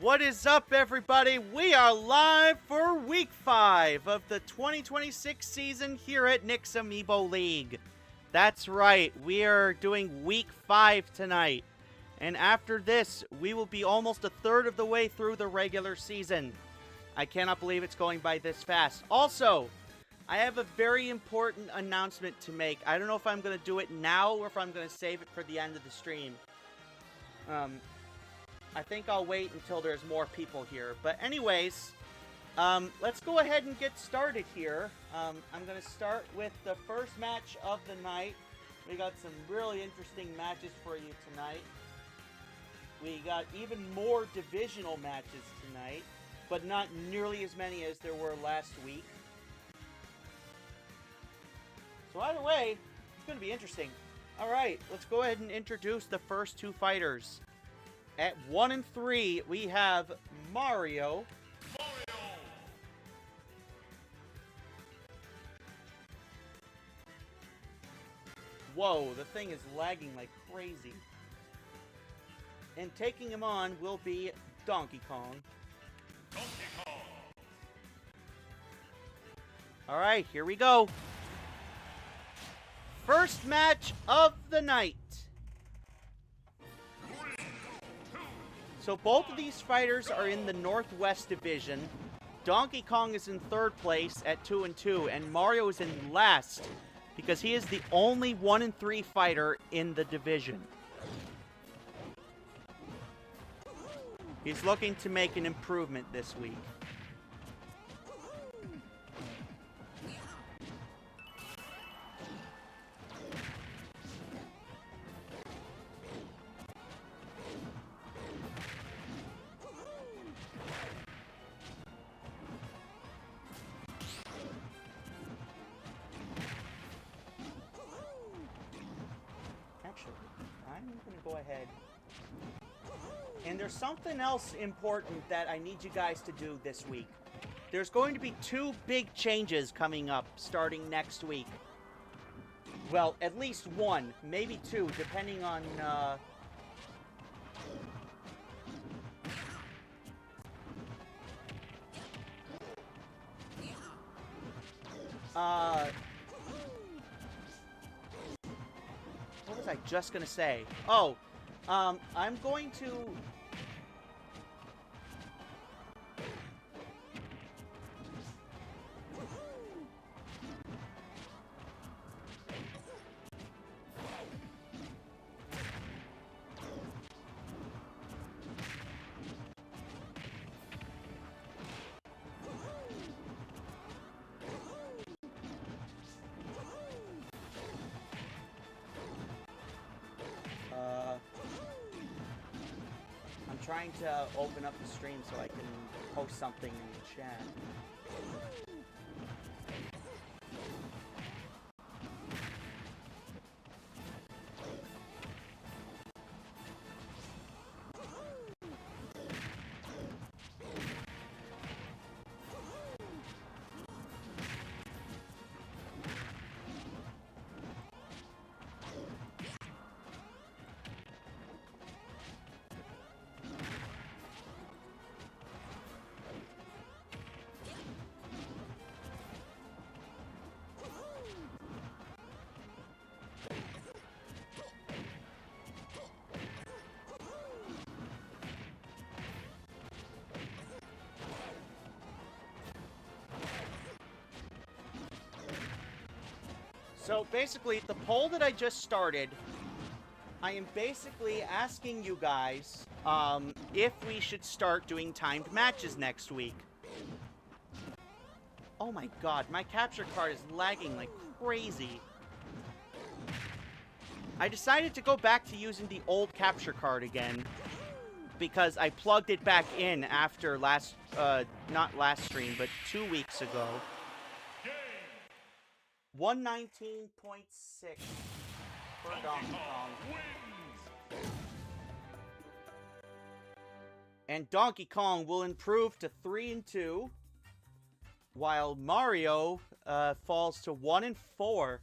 What is up, everybody? We are live for Week 5 of the 2026 season here at Nick's Amiibo League. That's right, we are doing Week 5 tonight. And after this, we will be almost a third of the way through the regular season. I cannot believe it's going by this fast. Also, I have a very important announcement to make. I don't know if I'm going to do it now or if I'm going to save it for the end of the stream. I think I'll wait until there's more people here. But anyways, let's go ahead and get started here. I'm going to start with the first match of the night. We got some really interesting matches for you tonight. We got even more divisional matches tonight, but not nearly as many as there were last week. So either way, it's going to be interesting. Alright, let's go ahead and introduce the first two fighters. At 1 and 3, we have Mario. Whoa, the thing is lagging like crazy. And taking him on will be Donkey Kong. Alright, here we go. First match of the night. So both of these fighters are in the Northwest Division. Donkey Kong is in third place at 2 and 2, and Mario is in last because he is the only 1 and 3 fighter in the division. He's looking to make an improvement this week. And there's something else important that I need you guys to do this week. There's going to be 2 big changes coming up starting next week. Well, at least 1, maybe 2, depending on what was I just gonna say? Oh, I'm going to... trying to open up the stream so I can post something in the chat. So basically, the poll that I just started, I am basically asking you guys if we should start doing timed matches next week. Oh my god, my capture card is lagging like crazy. I decided to go back to using the old capture card again because I plugged it back in after not last stream, but 2 weeks ago. 119.6 for Donkey Kong. And Donkey Kong will improve to 3 and 2, while Mario falls to 1 and 4.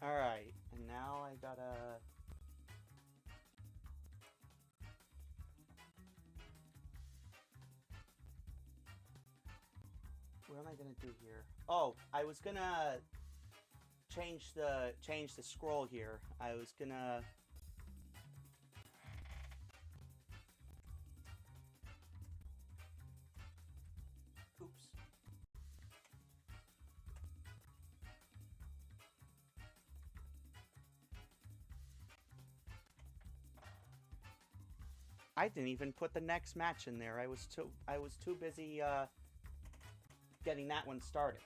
Alright, and now I gotta... What am I gonna do here? Oh, I was gonna change the scroll here. I was gonna... Oops. I didn't even put the next match in there. I was too busy getting that one started.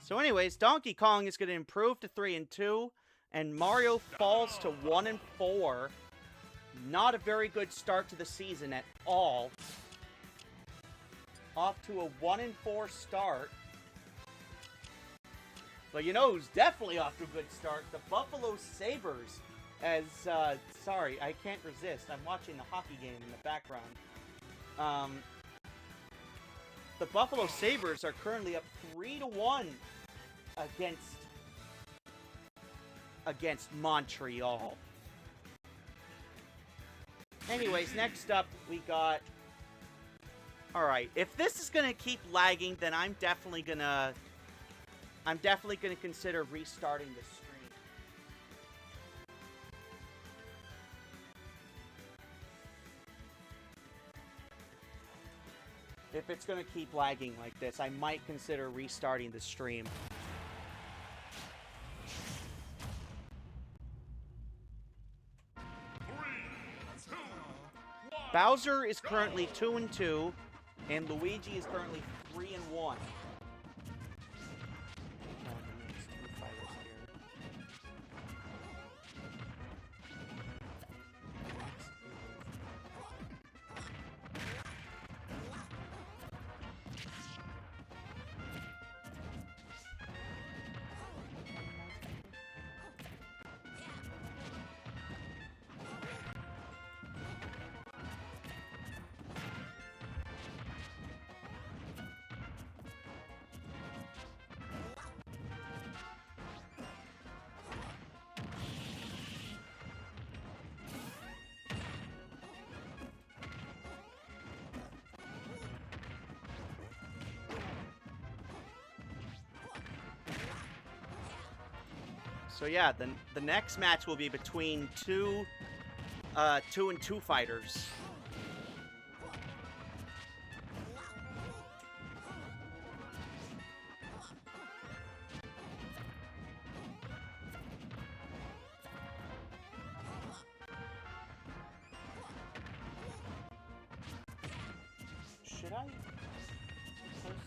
So anyways, Donkey Kong is going to improve to 3-2, and Mario falls to 1-4. Not a very good start to the season at all. Off to a 1-4 start. But you know who's definitely off to a good start? The Buffalo Sabres. As, sorry, I can't resist. I'm watching the hockey game in the background. The Buffalo Sabres are currently up 3-1 against Montreal. Anyways, next up we got... Alright, if this is gonna keep lagging, then I'm definitely gonna consider restarting the stream. If it's gonna keep lagging like this, I might consider restarting the stream. Bowser is currently 2-2, and Luigi is currently 3-1. So yeah, the next match will be between two 2-2 fighters. Should I post the stream?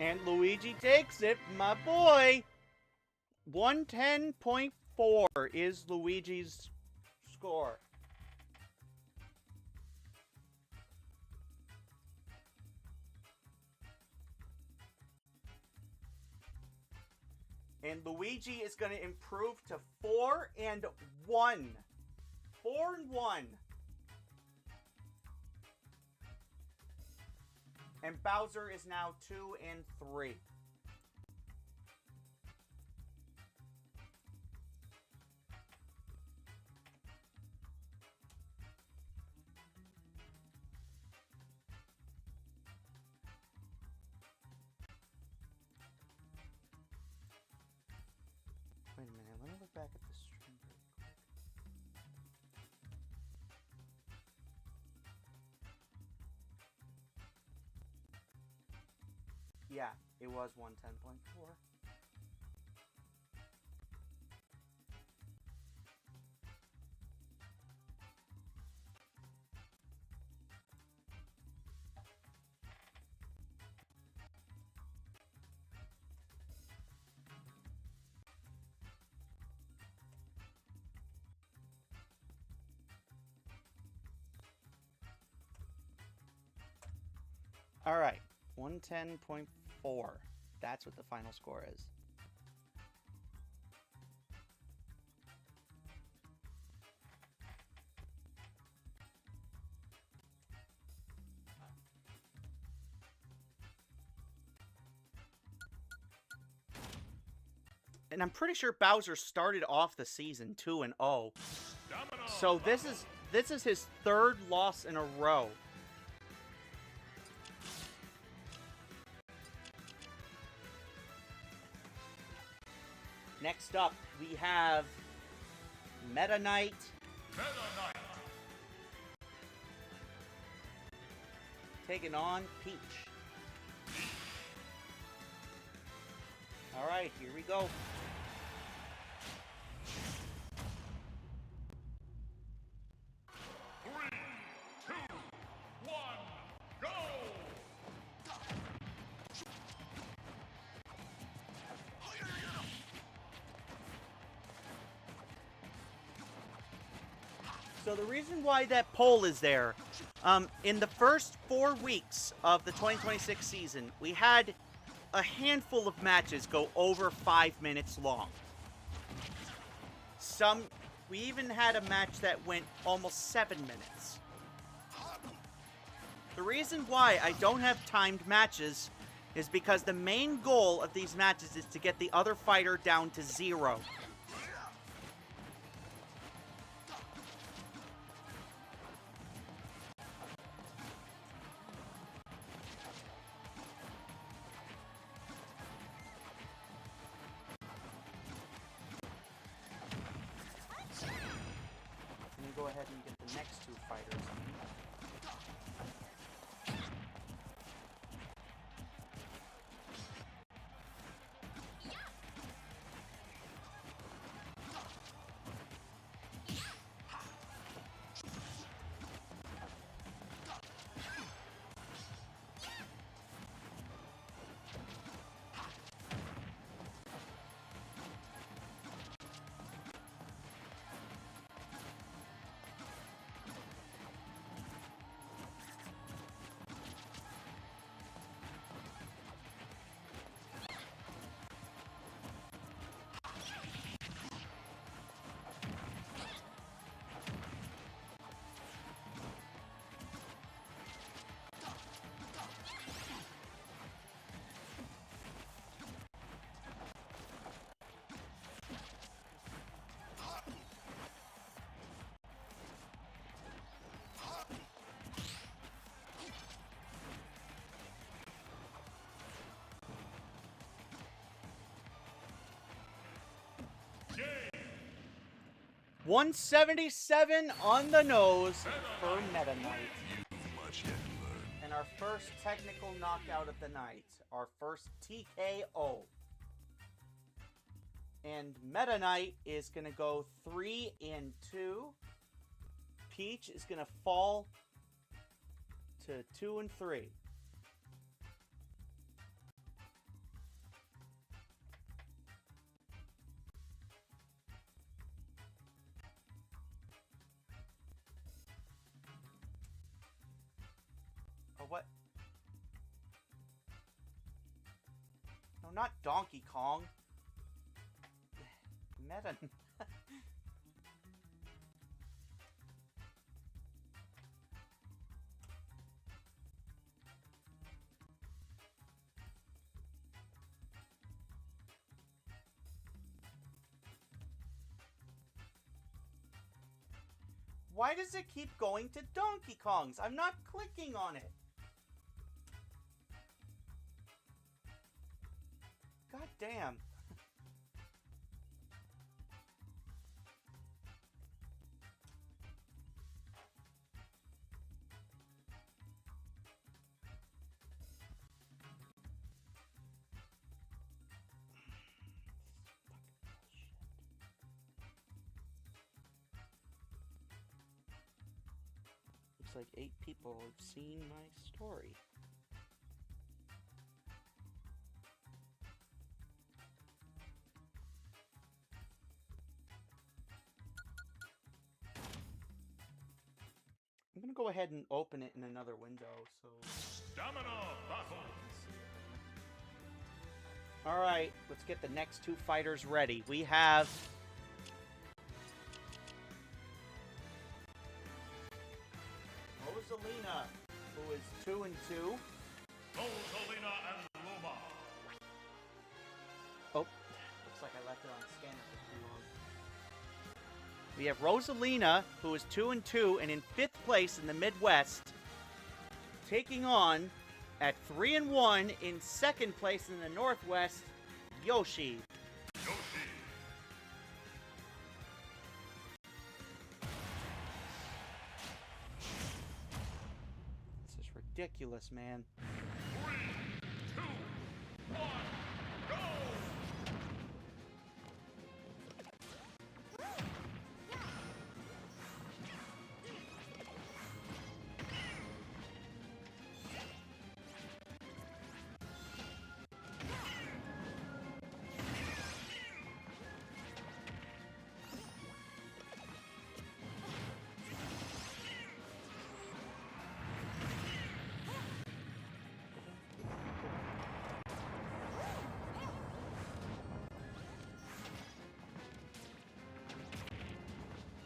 And Luigi takes it, my boy. 110.4 is Luigi's score. And Luigi is going to improve to 4-1. 4-1. And Bowser is now 2-3. Wait a minute, let me look back at the stream real quick. Yeah, it was 110.4. All right, 110.4. That's what the final score is. And I'm pretty sure Bowser started off the season 2-0. So this is his third loss in a row. Next up, we have Meta Knight. Taking on Peach. Alright, here we go. So the reason why that poll is there, in the first 4 weeks of the 2026 season, we had a handful of matches go over 5 minutes long. We even had a match that went almost 7 minutes. The reason why I don't have timed matches is because the main goal of these matches is to get the other fighter down to 0. Go ahead and get the next 2 fighters. Game. 177 on the nose for Meta Knight. And our first technical knockout of the night. Our first TKO. And Meta Knight is going to go 3-2. Peach is going to fall to 2-3. Oh, what? No, not Donkey Kong. Meta. Why does it keep going to Donkey Kong's? I'm not clicking on it. God damn. Looks like 8 people have seen my story. I'm gonna go ahead and open it in another window, so... Stamina battles! Alright, let's get the next 2 fighters ready. We have... Rosalina, who is 2 and 2. Rosalina and Luma. Oh, looks like I left it on scanner for too long. We have Rosalina, who is 2 and 2, and in 5th place in the Midwest, taking on, at 3 and 1, in 2nd place in the Northwest, Yoshi. Yoshi. This is ridiculous, man. 3, 2, 1, go!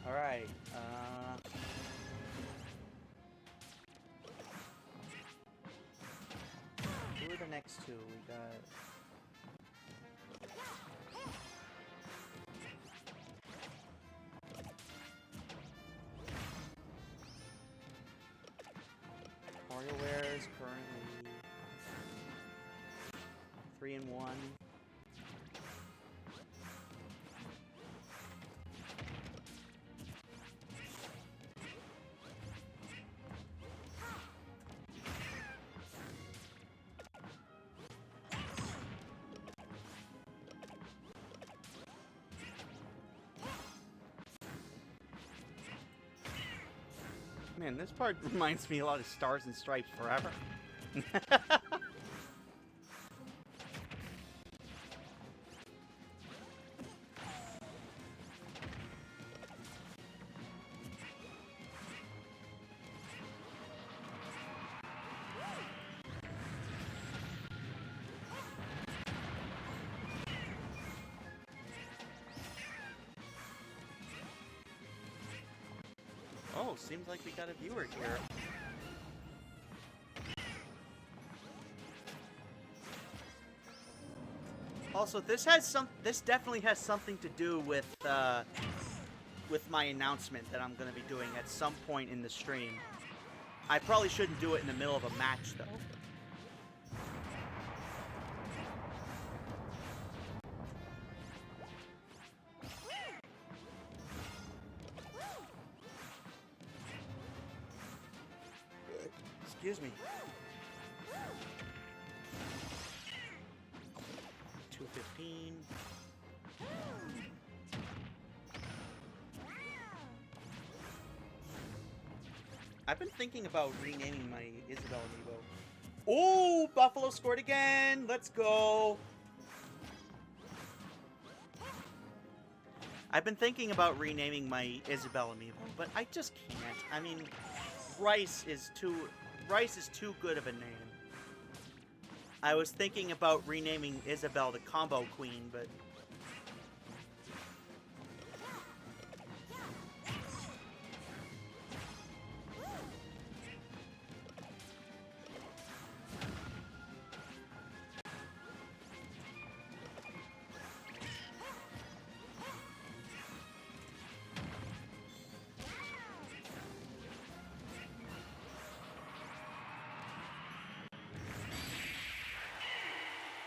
Alright, who are the next 2? We got... WarioWare is currently 3 and 1. Man, this part reminds me a lot of Stars and Stripes Forever. Oh, seems like we got a viewer here. Also, this definitely has something to do with my announcement that I'm going to be doing at some point in the stream. I probably shouldn't do it in the middle of a match, though. Excuse me. 215. I've been thinking about renaming my Isabelle Amiibo. Oh, Buffalo scored again. Let's go. I've been thinking about renaming my Isabelle Amiibo, but I just can't. I mean, Rice is too Rice is too good of a name. I was thinking about renaming Isabelle the Combo Queen, but...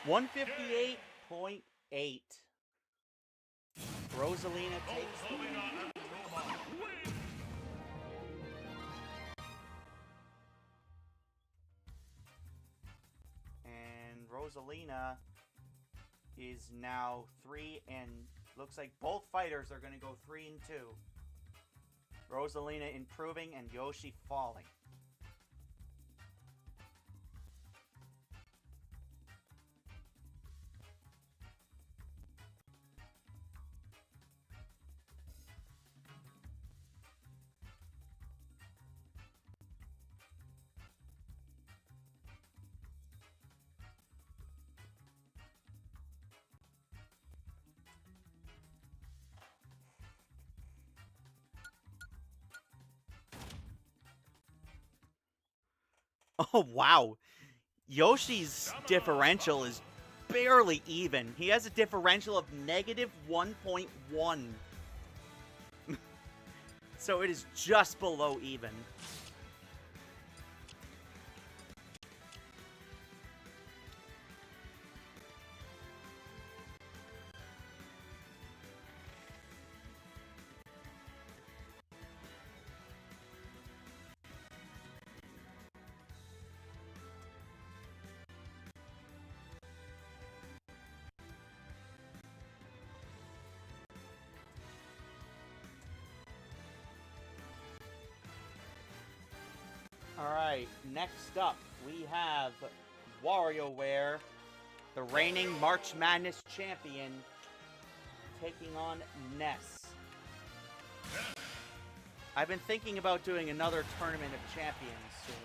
$158.8. Rosalina takes the lead. Rosalina and Luma win. And Rosalina is now 3 and looks like both fighters are going to go 3 and 2. Rosalina improving and Yoshi falling. Oh, wow. Yoshi's differential is barely even. He has a differential of negative 1.1. So it is just below even. Alright, next up we have WarioWare, the reigning March Madness champion, taking on Ness. I've been thinking about doing another Tournament of Champions soon,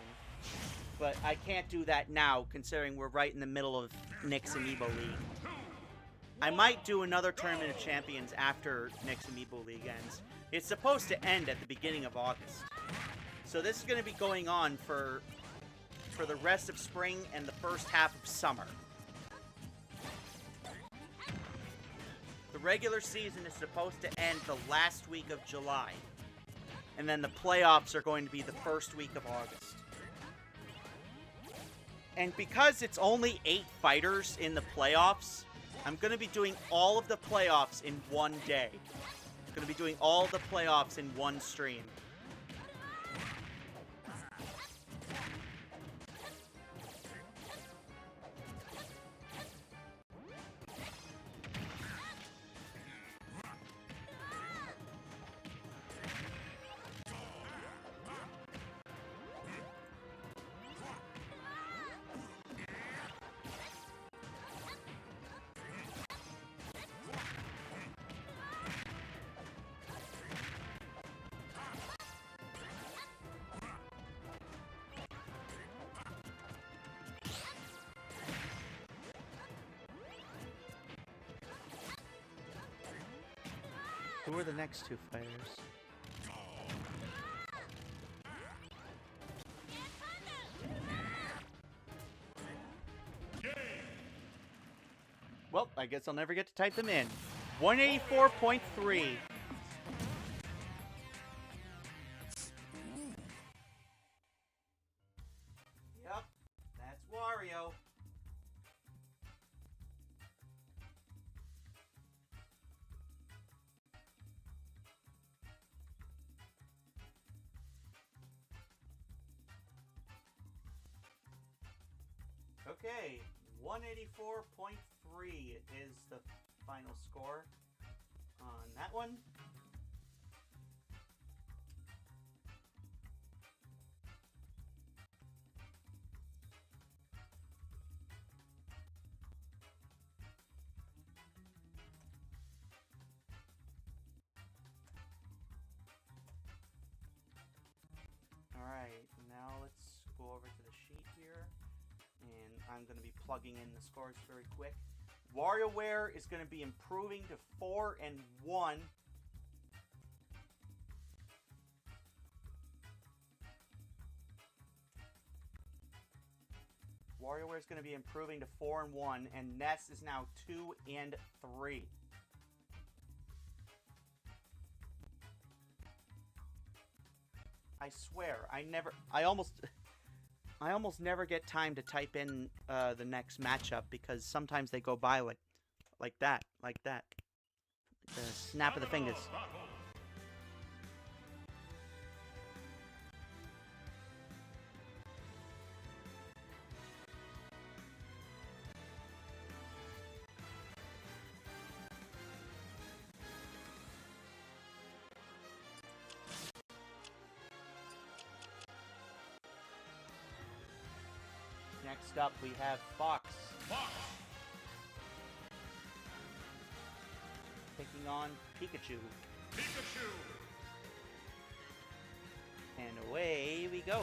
but I can't do that now considering we're right in the middle of Nick's Amiibo League. I might do another Tournament of Champions after Nick's Amiibo League ends. It's supposed to end at the beginning of August. So this is going to be going on for the rest of spring and the first half of summer. The regular season is supposed to end the last week of July. And then the playoffs are going to be the first week of August. And because it's only 8 fighters in the playoffs, I'm going to be doing all of the playoffs in one day. I'm going to be doing all of the playoffs in one stream. Who are the next 2 fighters? Well, I guess I'll never get to type them in. 184.3. Yep, that's Wario. Okay, 184.3 is the final score on that one. Alright, now let's go over I'm going to be plugging in the scores very quick. WarioWare is going to be improving to 4-1. WarioWare is going to be improving to 4-1, and Ness is now 2-3. I swear, I almost never get time to type in the next matchup because sometimes they go by like that. The snap of the fingers. Next up, we have Fox. Taking on Pikachu. And away we go.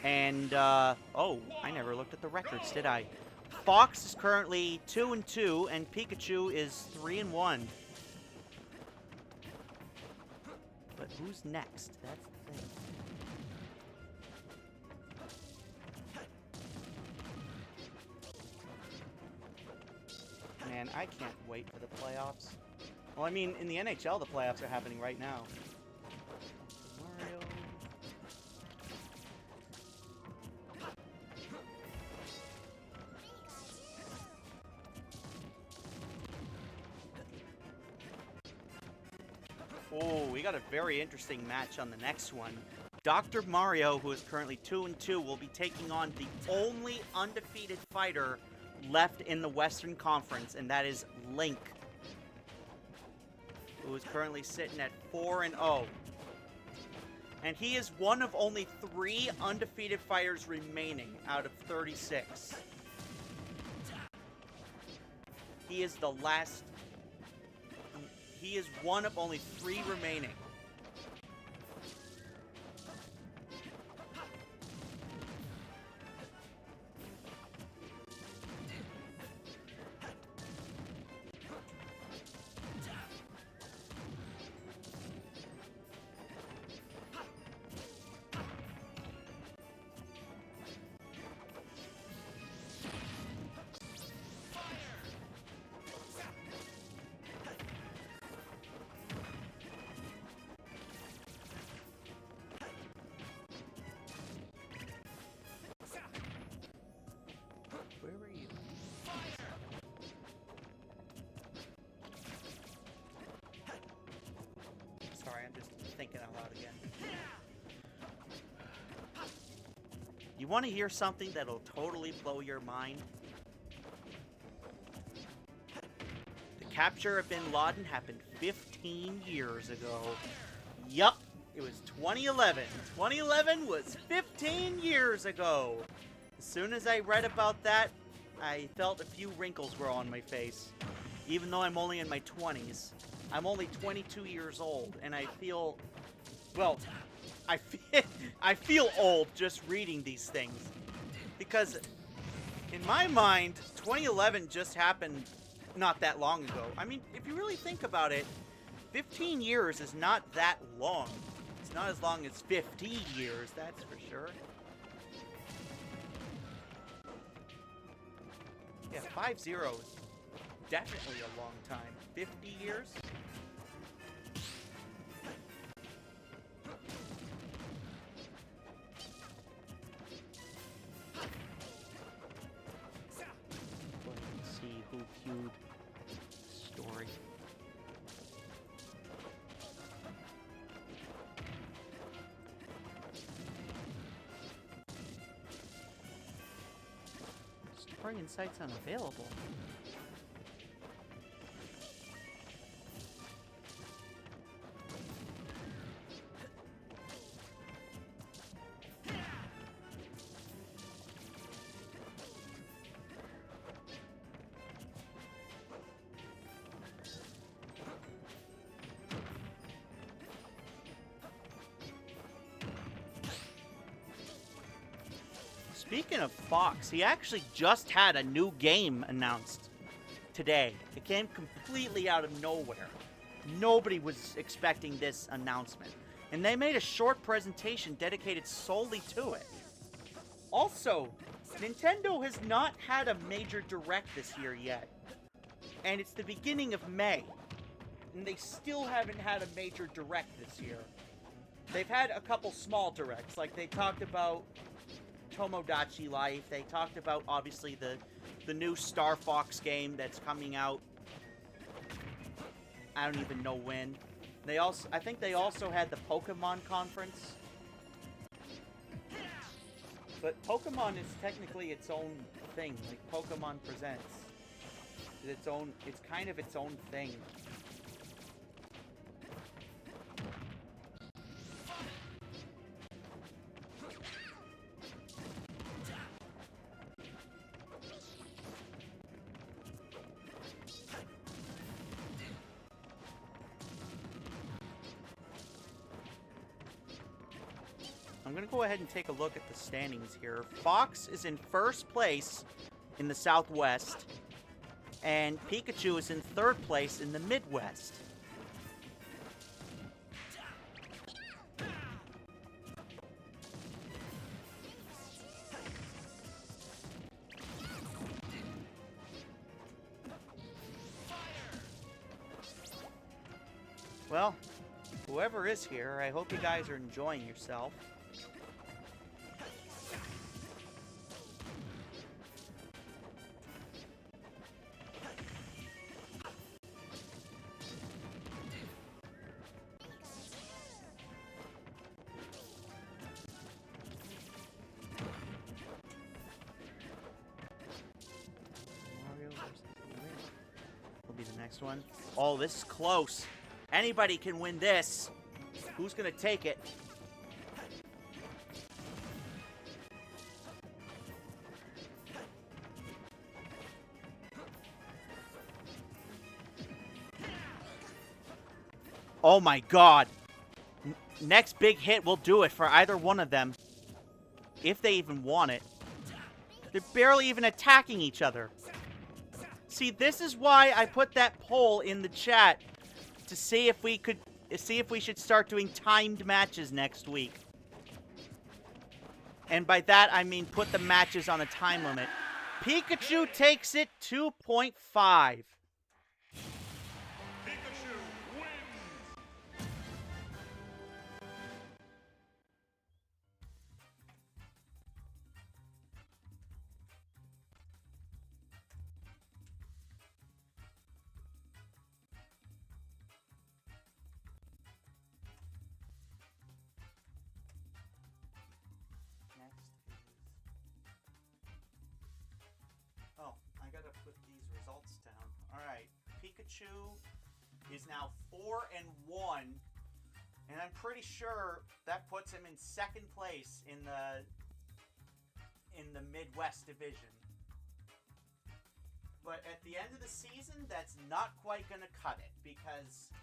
And, oh, I never looked at the records, did I? Fox is currently 2-2, and Pikachu is 3-1. But who's next? That's the thing. Man, I can't wait for the playoffs. Well, I mean, in the NHL, the playoffs are happening right now. Mario. Oh, we got a very interesting match on the next one. Dr. Mario, who is currently 2-2, will be taking on the only undefeated fighter left in the Western Conference, and that is Link, who is currently sitting at 4-0. And he is one of only 3 undefeated fighters remaining out of 36. He is the last... He is one of only 3 remaining. Where were you? Sorry, I'm just thinking out loud again. You want to hear something that'll totally blow your mind? The capture of Bin Laden happened 15 years ago. Yup, it was 2011. 2011 was 15 years ago. As soon as I read about that, I felt a few wrinkles grow on my face. Even though I'm only in my 20s. I'm only 22 years old, and I feel... Well, I feel old just reading these things. Because, in my mind, 2011 just happened not that long ago. I mean, if you really think about it, 15 years is not that long. It's not as long as 50 years, that's for sure. Yeah, 5-0 is definitely a long time. 50 years? Let's see who queued story. Story insights unavailable. Speaking of Fox, he actually just had a new game announced today. It came completely out of nowhere. Nobody was expecting this announcement. And they made a short presentation dedicated solely to it. Also, Nintendo has not had a major direct this year yet. And it's the beginning of May. And they still haven't had a major direct this year. They've had a couple small directs. Like, they talked about Tomodachi Life. They talked about, obviously, the new Star Fox game that's coming out. I don't even know when. I think they also had the Pokemon conference. But Pokemon is technically its own thing. Like, Pokemon Presents. It's kind of its own thing. I'm going to go ahead and take a look at the standings here. Fox is in first place in the Southwest, and Pikachu is in third place in the Midwest. Well, whoever is here, I hope you guys are enjoying yourself. Will be the next one. Oh, this is close. Anybody can win this. Who's gonna take it? Oh my god. Next big hit will do it for either one of them. If they even want it. They're barely even attacking each other. See, this is why I put that poll in the chat to see if we should start doing timed matches next week. And by that, I mean put the matches on a time limit. Pikachu takes it 2.5. Alright, Pikachu is now 4-1, and I'm pretty sure that puts him in second place in the Midwest division. But at the end of the season, that's not quite going to cut it, because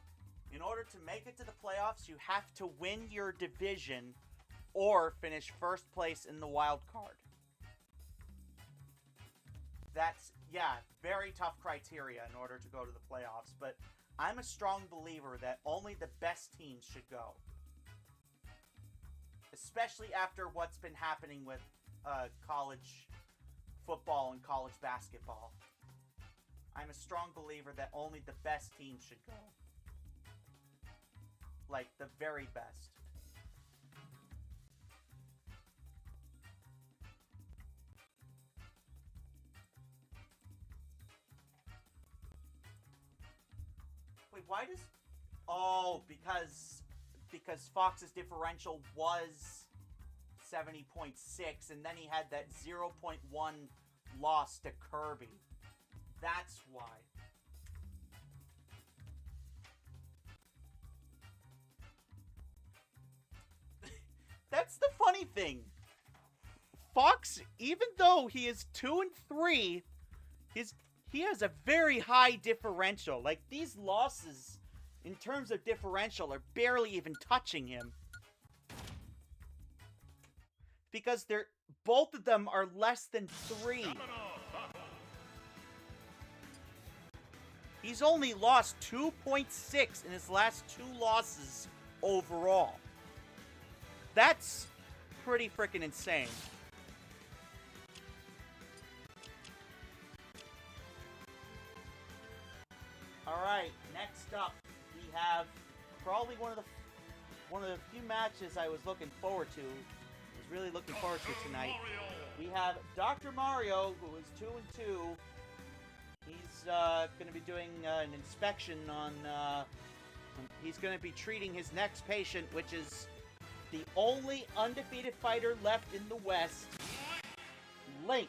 in order to make it to the playoffs, you have to win your division or finish first place in the wild card. That's, yeah, very tough criteria in order to go to the playoffs, but I'm a strong believer that only the best teams should go. Especially after what's been happening with college football and college basketball. I'm a strong believer that only the best teams should go. Like, the very best. Wait, why does... Oh, because Fox's differential was 70.6, and then he had that 0.1 loss to Kirby. That's why. That's the funny thing. Fox, even though he is 2-3, he has a very high differential. Like, these losses, in terms of differential, are barely even touching him. because both of them are less than 3. He's only lost 2.6 in his last 2 losses overall. That's pretty freaking insane. Alright, next up, we have probably one of the few matches I was looking forward to. Was really looking forward to tonight. We have Dr. Mario, who is 2-2. He's going to be doing an inspection on. He's going to be treating his next patient, which is the only undefeated fighter left in the West, Link.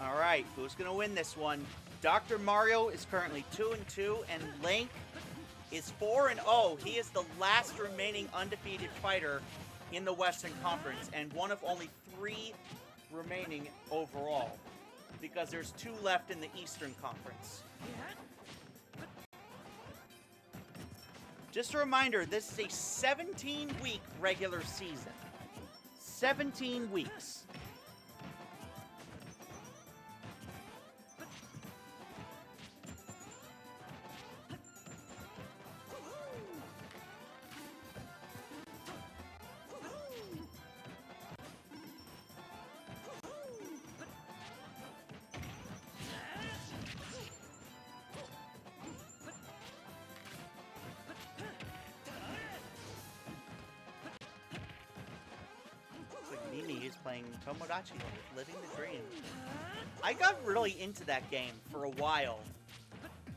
Alright, who's going to win this one? Dr. Mario is currently 2-2, and Link is 4-0. He is the last remaining undefeated fighter in the Western Conference, and one of only 3 remaining overall, because there's 2 left in the Eastern Conference. Just a reminder, this is a 17-week regular season. 17 weeks. Mimi is playing Tomodachi Life, Living the Dream. I got really into that game for a while,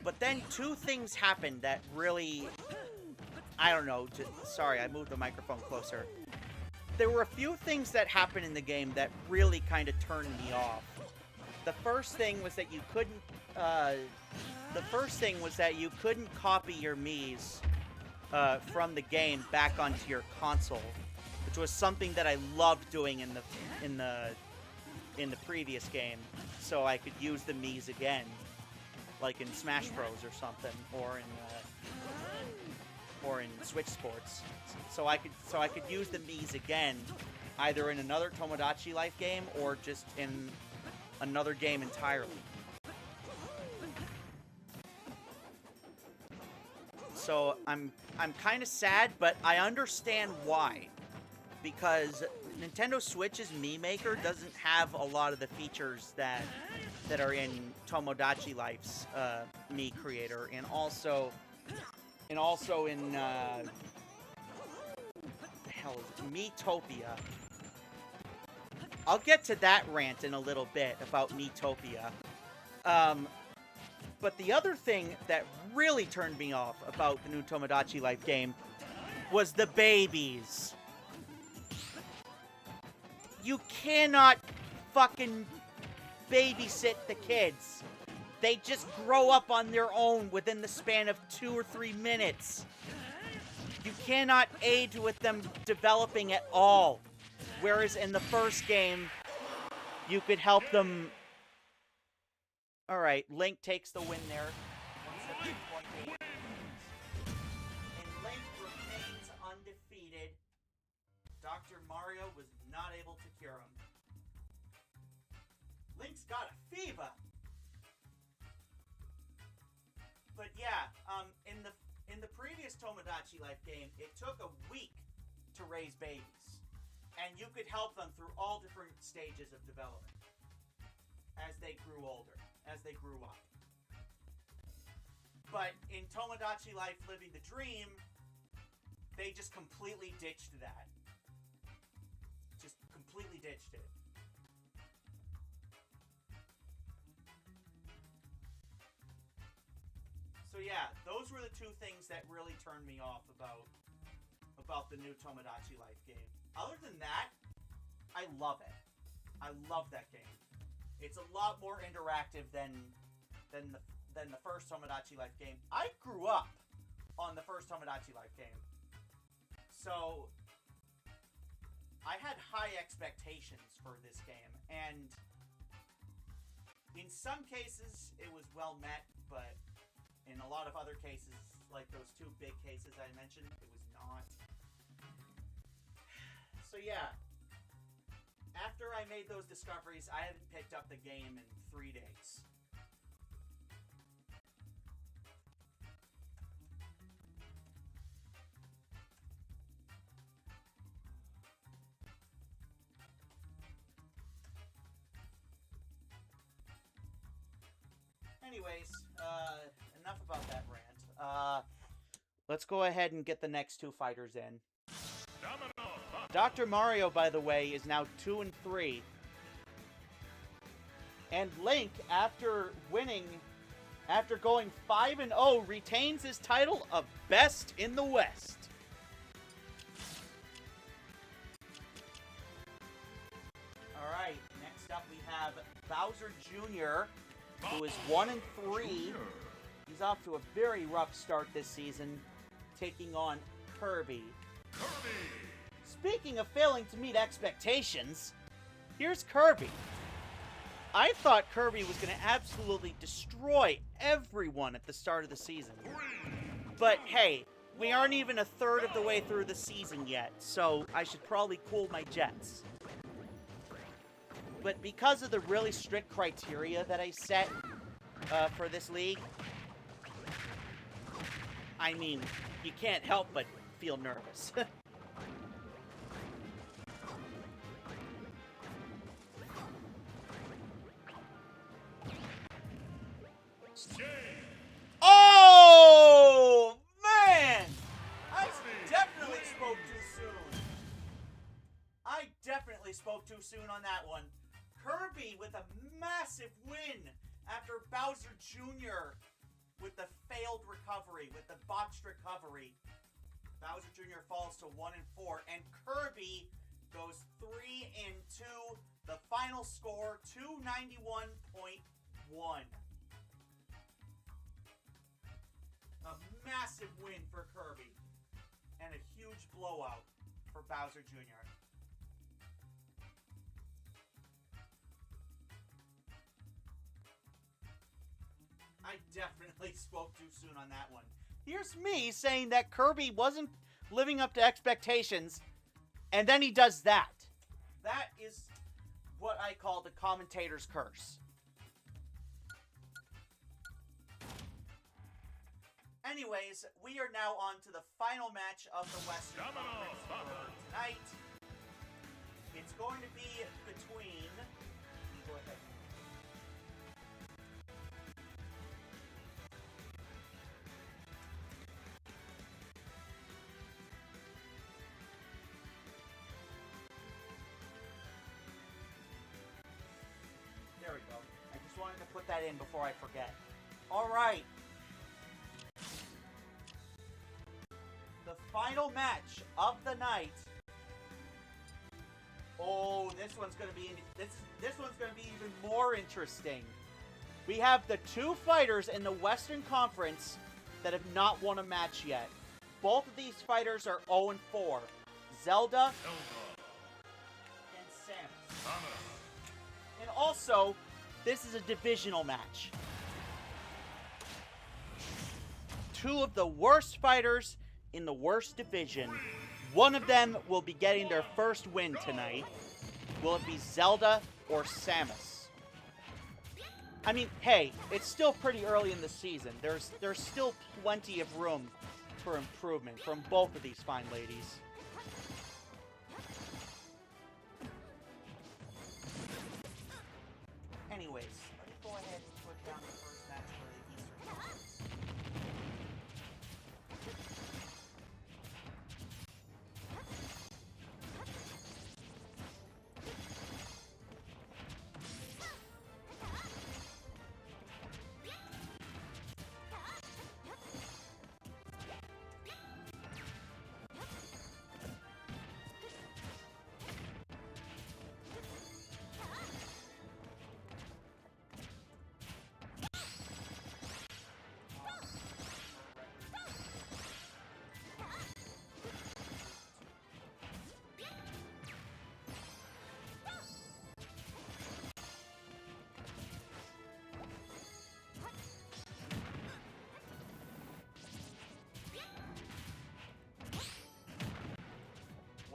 but then 2 things happened that really, I don't know, sorry, I moved the microphone closer. There were a few things that happened in the game that really kind of turned me off. The first thing was that you couldn't, copy your Miis from the game back onto your console, which was something that I loved doing in the previous game, so I could use the Miis again, like in Smash Bros or something, or in Switch Sports. So I could use the Miis again, either in another Tomodachi Life game or just in another game entirely. So I'm kind of sad, but I understand why. Because Nintendo Switch's Mii Maker doesn't have a lot of the features that are in Tomodachi Life's Mii Creator, and also in the hell is it? Miitopia. I'll get to that rant in a little bit about Miitopia. But the other thing that really turned me off about the new Tomodachi Life game was the babies. You cannot fucking babysit the kids. They just grow up on their own within the span of 2 or 3 minutes. You cannot aid with them developing at all. Whereas in the first game, you could help them. Alright, Link takes the win there. 117.8. And Link remains undefeated. Dr. Mario was not able to cure him. Link's got a fever. But yeah, in the previous Tomodachi Life game, it took a week to raise babies, and you could help them through all different stages of development as they grew older, as they grew up. But in Tomodachi Life Living the Dream, they just completely ditched that. Just completely ditched it. So yeah, those were the two things that really turned me off about the new Tomodachi Life game. Other than that, I love it. I love that game. It's a lot more interactive than the first Tomodachi Life game. I grew up on the first Tomodachi Life game. So I had high expectations for this game, and in some cases it was well met, but in a lot of other cases, like those two big cases I mentioned, it was not. So yeah, after I made those discoveries, I haven't picked up the game in 3 days. Anyways, enough about that rant. Let's go ahead and get the next two fighters in. Dr. Mario, by the way, is now 2-3. And Link, after going 5-0, retains his title of Best in the West. Alright, next up we have Bowser Jr., who is 1-3. He's off to a very rough start this season, taking on Kirby. Speaking of failing to meet expectations, here's Kirby. I thought Kirby was going to absolutely destroy everyone at the start of the season. But hey, we aren't even a third of the way through the season yet, so I should probably cool my jets. But because of the really strict criteria that I set for this league, I mean, you can't help but feel nervous. Oh, man! I definitely spoke too soon. I definitely spoke too soon on that one. Kirby with a massive win after Bowser Jr. with the failed recovery, with the botched recovery. Bowser Jr. falls to 1-4, and Kirby goes 3-2. The final score, 291.1. A massive win for Kirby, and a huge blowout for Bowser Jr. I definitely spoke too soon on that one. Here's me saying that Kirby wasn't living up to expectations, and then he does that. That is what I call the commentator's curse. Anyways, we are now on to the final match of the Western Conference for tonight. It's going to be between... Go ahead. There we go. I just wanted to put that in before I forget. All right. The final match of the night. Oh, this one's gonna be even more interesting. We have the two fighters in the Western Conference that have not won a match yet. Both of these fighters are 0-4. Zelda and Samus. And also, this is a divisional match. Two of the worst fighters in the worst division. One of them will be getting their first win tonight. Will it be Zelda or Samus? I mean, hey, it's still pretty early in the season. There's still plenty of room for improvement from both of these fine ladies. Anyways, let me go ahead and put down the first match for the Eastern Conference.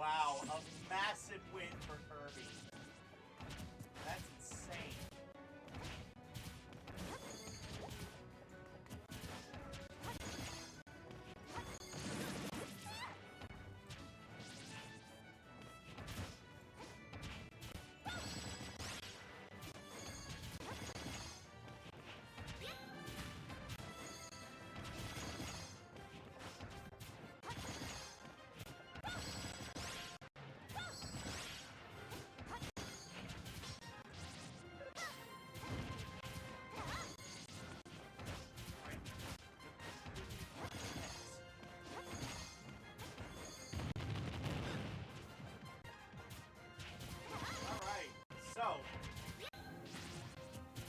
Wow, a massive win for Kirby. That's insane. So,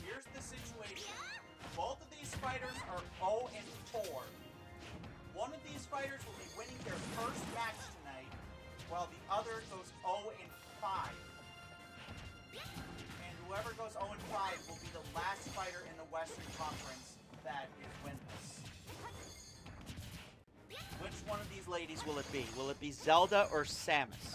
here's the situation. Both of these fighters are 0 and 4. One of these fighters will be winning their first match tonight, while the other goes 0 and 5. And whoever goes 0 and 5 will be the last fighter in the Western Conference that is winless. Which one of these ladies will it be? Will it be Zelda or Samus?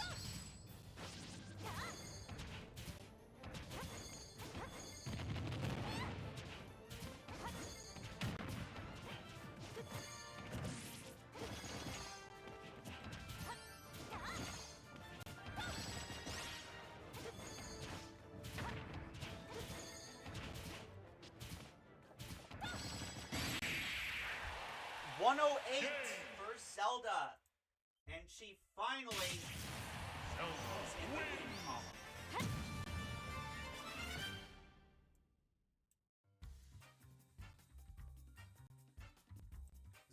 For Zelda, and she finally is in the win column.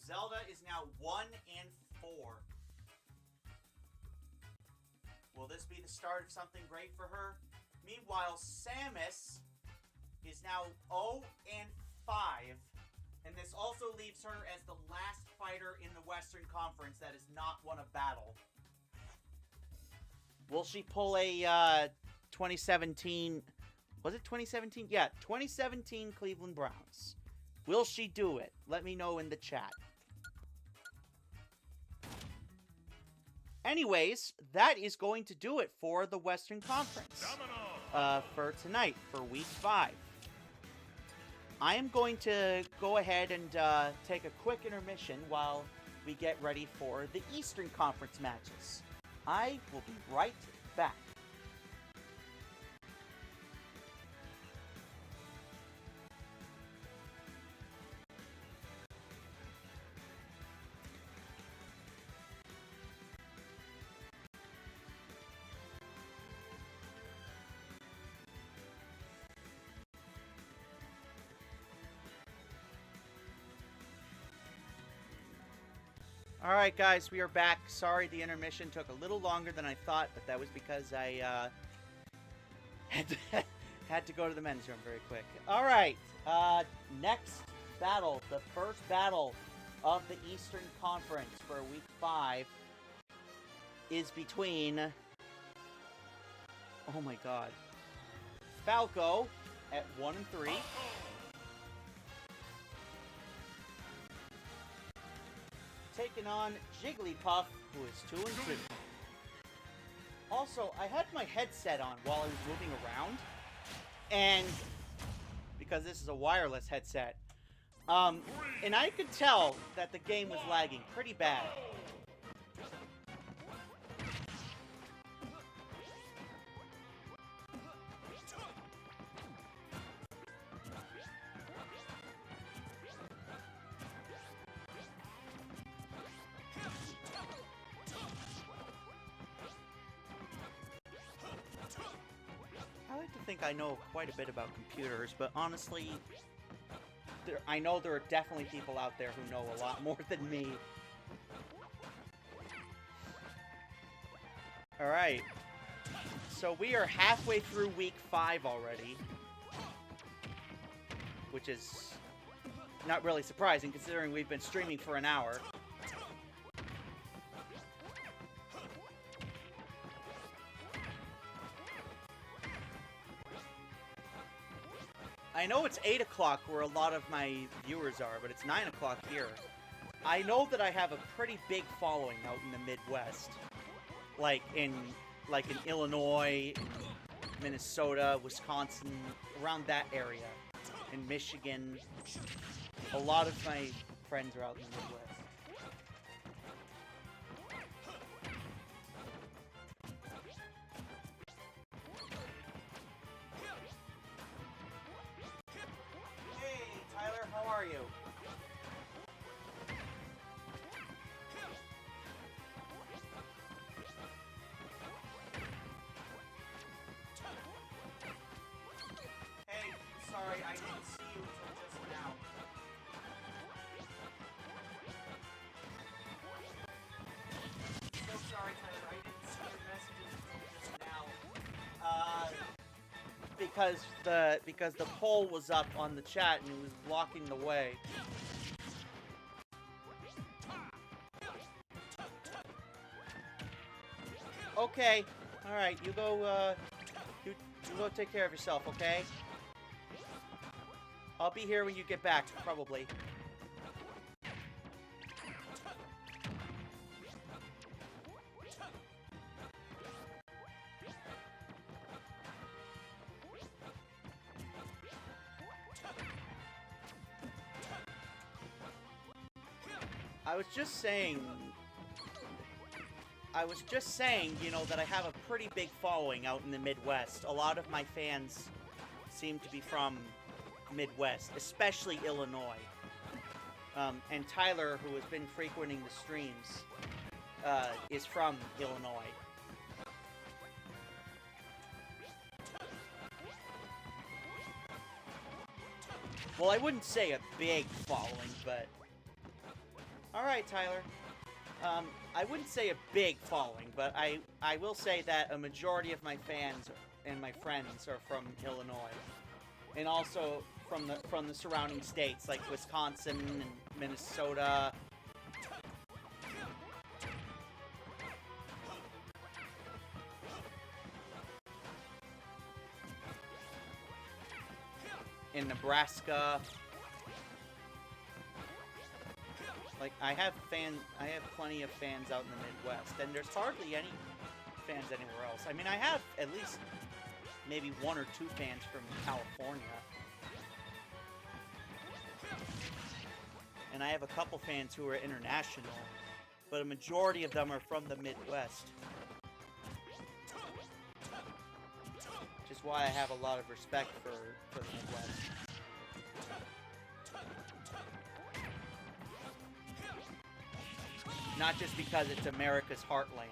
Zelda is now 1 and 4. Will this be the start of something great for her? Meanwhile, Samus is now 0 and 5. And this also leaves her as the last fighter in the Western Conference that has not won a battle. Will she pull a 2017... Was it 2017? Yeah, 2017 Cleveland Browns. Will she do it? Let me know in the chat. Anyways, that is going to do it for the Western Conference. For tonight, for Week 5. I am going to go ahead and take a quick intermission while we get ready for the Eastern Conference matches. I will be right back. Alright guys, we are back. Sorry the intermission took a little longer than I thought, but that was because I had to go to the men's room very quick. Alright, next battle, the first battle of the Eastern Conference for Week 5 is between, oh my god, Falco at 1 and 3. Taking on Jigglypuff, who is 2 and 2. Also, I had my headset on while I was moving around, and because this is a wireless headset, and I could tell that the game was lagging pretty bad. I know quite a bit about computers, but honestly, I know there are definitely people out there who know a lot more than me. Alright, so we are halfway through Week 5 already, which is not really surprising considering we've been streaming for an hour. I know it's 8 o'clock where a lot of my viewers are, but it's 9 o'clock here. I know that I have a pretty big following out in the Midwest. like in Illinois, Minnesota, Wisconsin, around that area, in Michigan. A lot of my friends are out in the Midwest. Hey, Tyler, how are you? Hey, sorry, I didn't see you until just now. So sorry, Tyler, I didn't see your messages until just now. Because the poll was up on the chat and it was blocking the way. Okay, all right, you go. You go take care of yourself, okay? I'll be here when you get back, probably. I was just saying, you know, that I have a pretty big following out in the Midwest. A lot of my fans seem to be from Midwest, especially Illinois. And Tyler, who has been frequenting the streams, is from Illinois. Well, I wouldn't say a big following, but... Alright, Tyler. I wouldn't say a big following, but I will say that a majority of my fans and my friends are from Illinois. And also from the surrounding states, like Wisconsin and Minnesota. In Nebraska. Like, I have plenty of fans out in the Midwest, and there's hardly any fans anywhere else. I mean, I have at least maybe 1 or 2 fans from California. And I have a couple fans who are international, but a majority of them are from the Midwest. Which is why I have a lot of respect for the Midwest. Not just because it's America's heartland.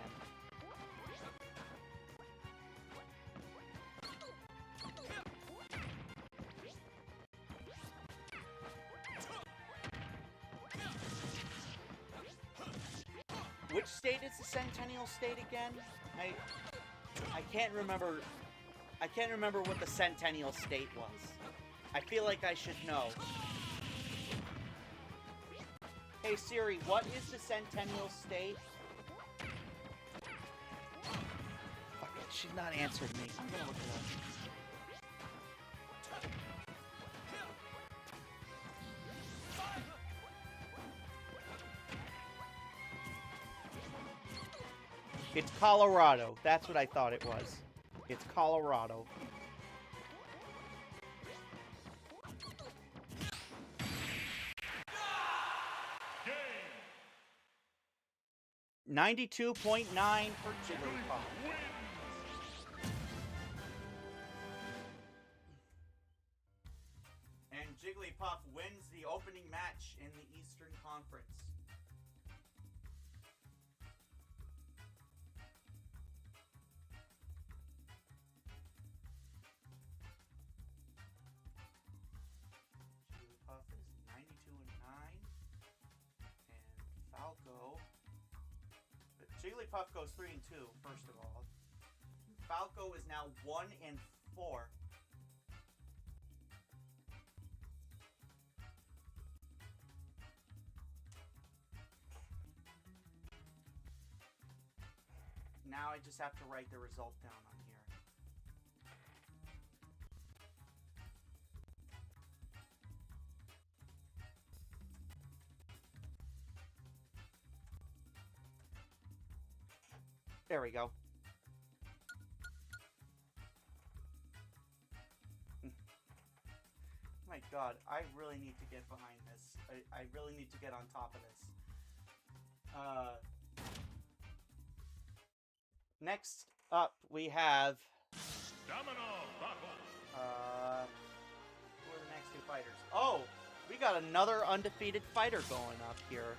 Which state is the Centennial State again? I can't remember. I can't remember what the Centennial State was. I feel like I should know. Hey Siri, what is the Centennial State? Fuck it, she's not answering me. I'm gonna look it up. It's Colorado. That's what I thought it was. It's Colorado. 92.9 for Jigglypuff. And Jigglypuff wins the opening match in the Eastern Conference. Jigglypuff is 92-9. And Falco... Jigglypuff goes 3-2, first of all. Falco is now 1-4. Now I just have to write the result down on here. There we go. My God, I really need to get behind this. I really need to get on top of this. Next up, we have... Stamina battle. Who are the next two fighters? Oh, we got another undefeated fighter going up here.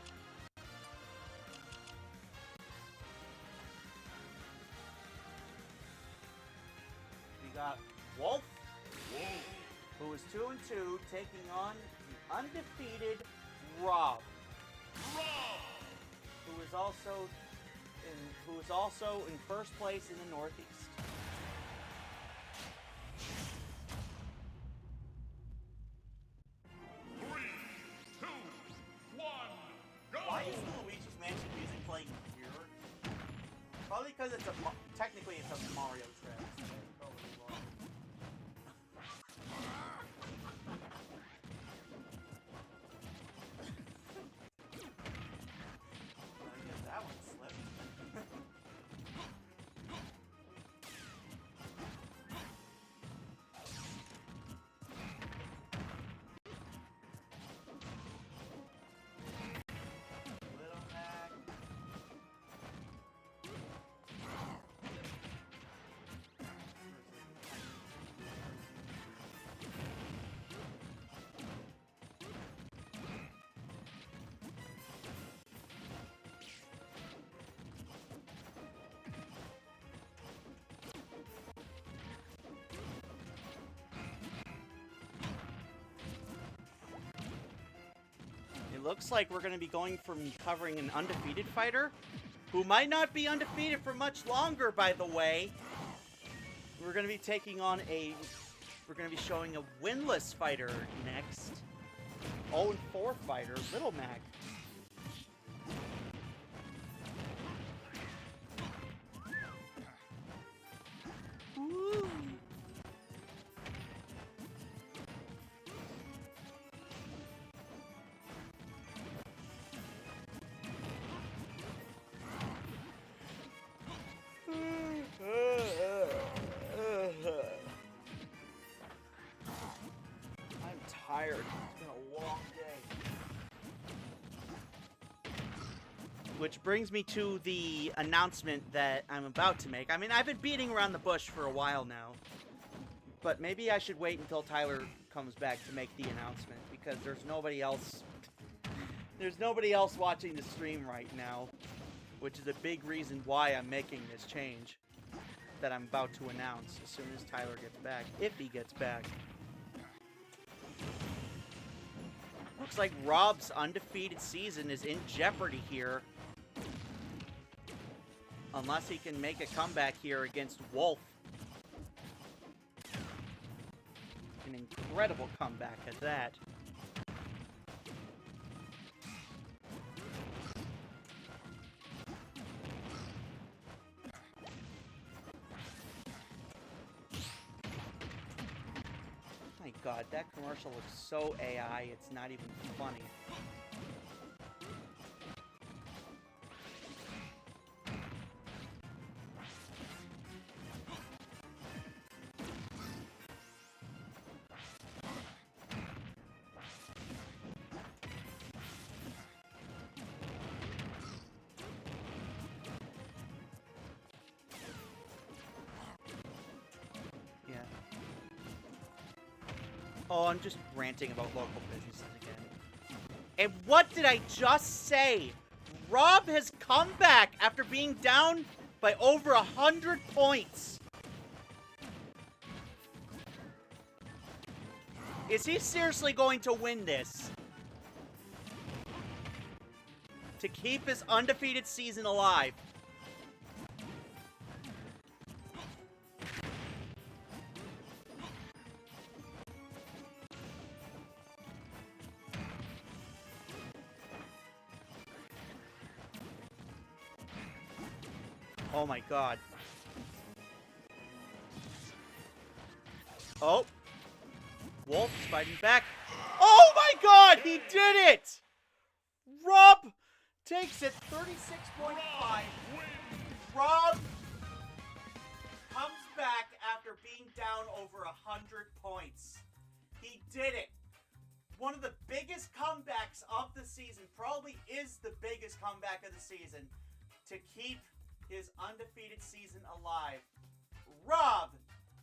We got Wolf, who is 2-2, taking on the undefeated Rob, who is also in first place in the Northeast. Why is the Luigi's Mansion music playing here? Probably because technically it's a Mario track. So totally wrong. I guess that one slipped. Little Mac. It looks like we're going to be going from covering an undefeated fighter, who might not be undefeated for much longer, by the way. We're going to be taking on we're going to be showing a winless fighter next. 0-4 fighter, Little Mac. Woo! I'm tired. It's been a long day. Which brings me to the announcement that I'm about to make. I mean, I've been beating around the bush for a while now. But maybe I should wait until Tyler comes back to make the announcement, because there's nobody else watching the stream right now, which is a big reason why I'm making this change that I'm about to announce as soon as Tyler gets back, if he gets back. Looks like Rob's undefeated season is in jeopardy here. Unless he can make a comeback here against Wolf. An incredible comeback at that. My God, that commercial looks so AI, it's not even funny. Yeah. Oh, I'm just ranting about local businesses again. And what did I just say? Rob has come back after being down by over 100 points. Is he seriously going to win this? To keep his undefeated season alive? Oh my God. Oh. Wolf's fighting back. Oh my God, he did it! Rob takes it 36.5. Rob comes back after being down over 100 points. He did it. One of the biggest comebacks of the season, probably is the biggest comeback of the season, to keep his undefeated season alive. Rob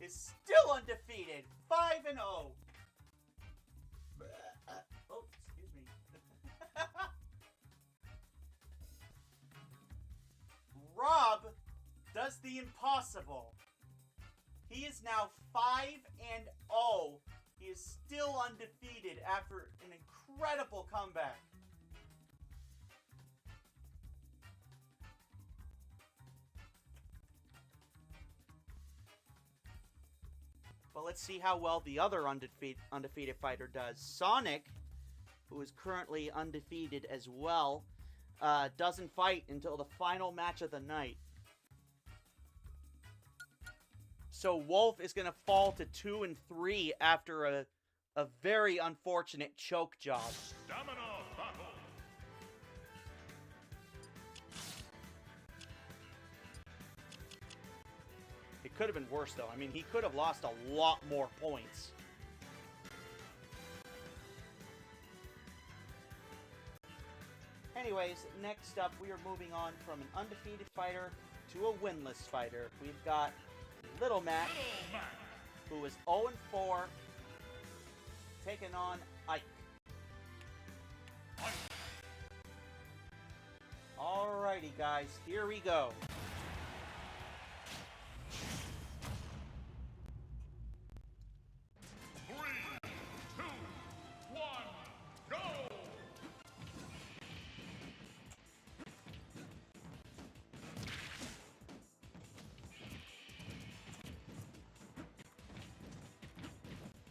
is still undefeated, 5-0. Oh, excuse me. Rob does the impossible. He is now 5-0. He is still undefeated after an incredible comeback. But let's see how well the other undefeated fighter does. Sonic, who is currently undefeated as well, doesn't fight until the final match of the night. So Wolf is going to fall to 2-3 after a very unfortunate choke job. Domino battle. It could have been worse, though. I mean, he could have lost a lot more points. Anyways, next up, we are moving on from an undefeated fighter to a winless fighter. We've got Little Mac, who is 0-4, taking on Ike. Alrighty, guys, here we go.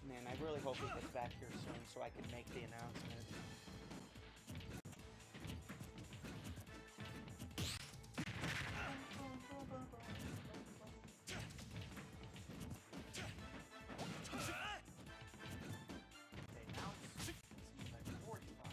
Man, I really hope he gets back here soon so I can make the announcement. Okay, now it seems like 45.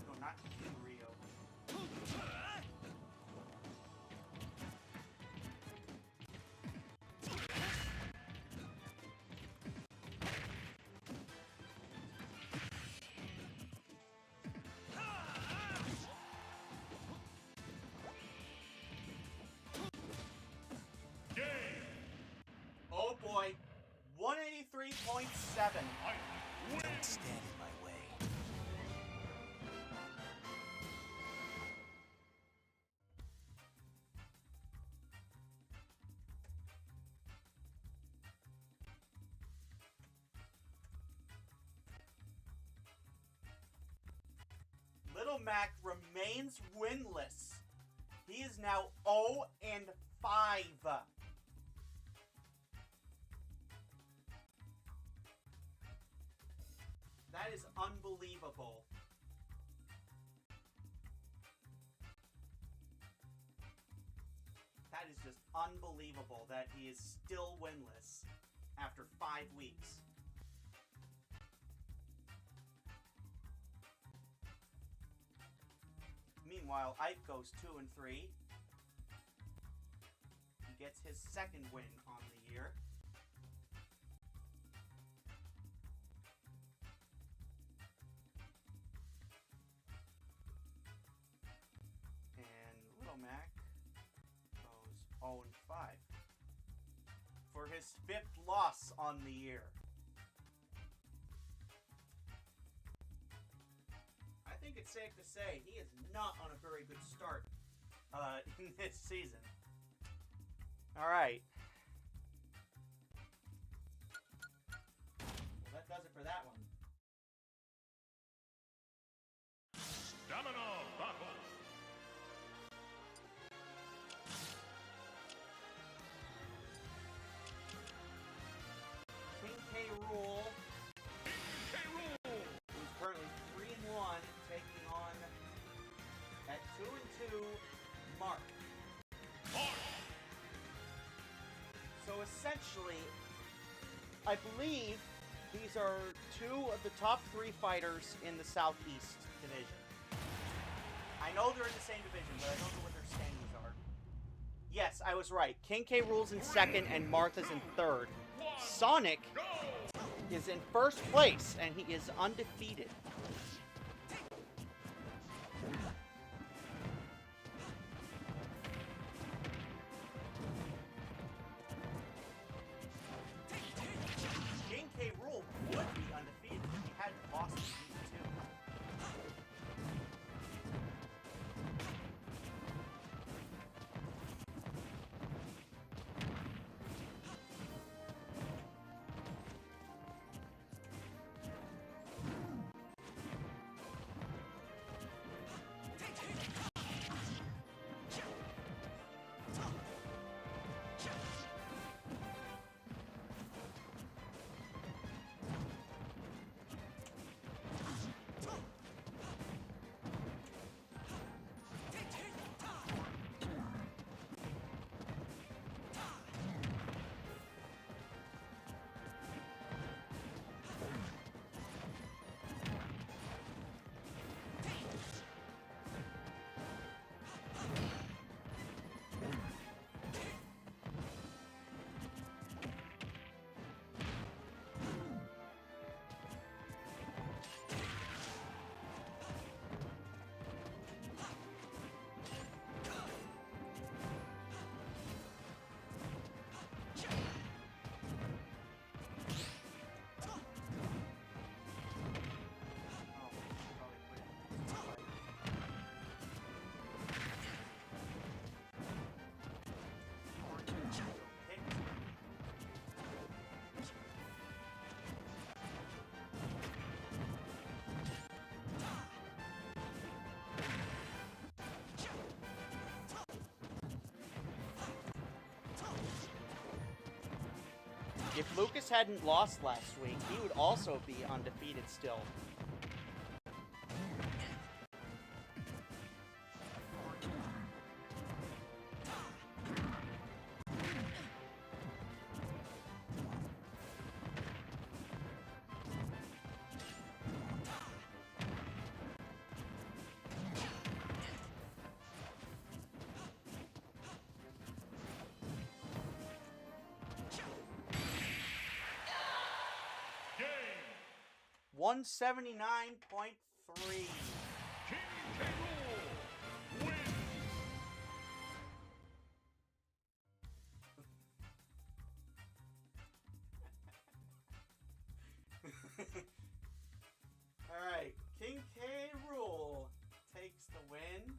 No, not in Rio. Game. Oh boy, 183.7. Win. Don't stand in my way. Little Mac remains winless. He is now 0-5. That is unbelievable. That is just unbelievable that he is still winless after 5 weeks. Meanwhile, Ike goes 2-3. He gets his second win on the year. And Little Mac goes 0-5 for his 5th loss on the year. it's safe to say he is not on a very good start in this season. All right. Well, that does it for that one. Stamina battle. King K. Rool, K. Rool. who's currently 3-1, taking on at 2-2 Mark. Mark. So essentially, I believe these are two of the top 3 fighters in the Southeast division. I know they're in the same division, but I don't know what their standings are. Yes, I was right. King K. Rool's in 2nd and Martha's in 3rd. Sonic Go. is in 1st place and he is undefeated. King K. Rool would be undefeated if he hadn't lost in Week 2. If Lucas hadn't lost last week, he would also be undefeated still. Game. 179.3. King K. Rool wins. Alright, King K. Rool takes the win.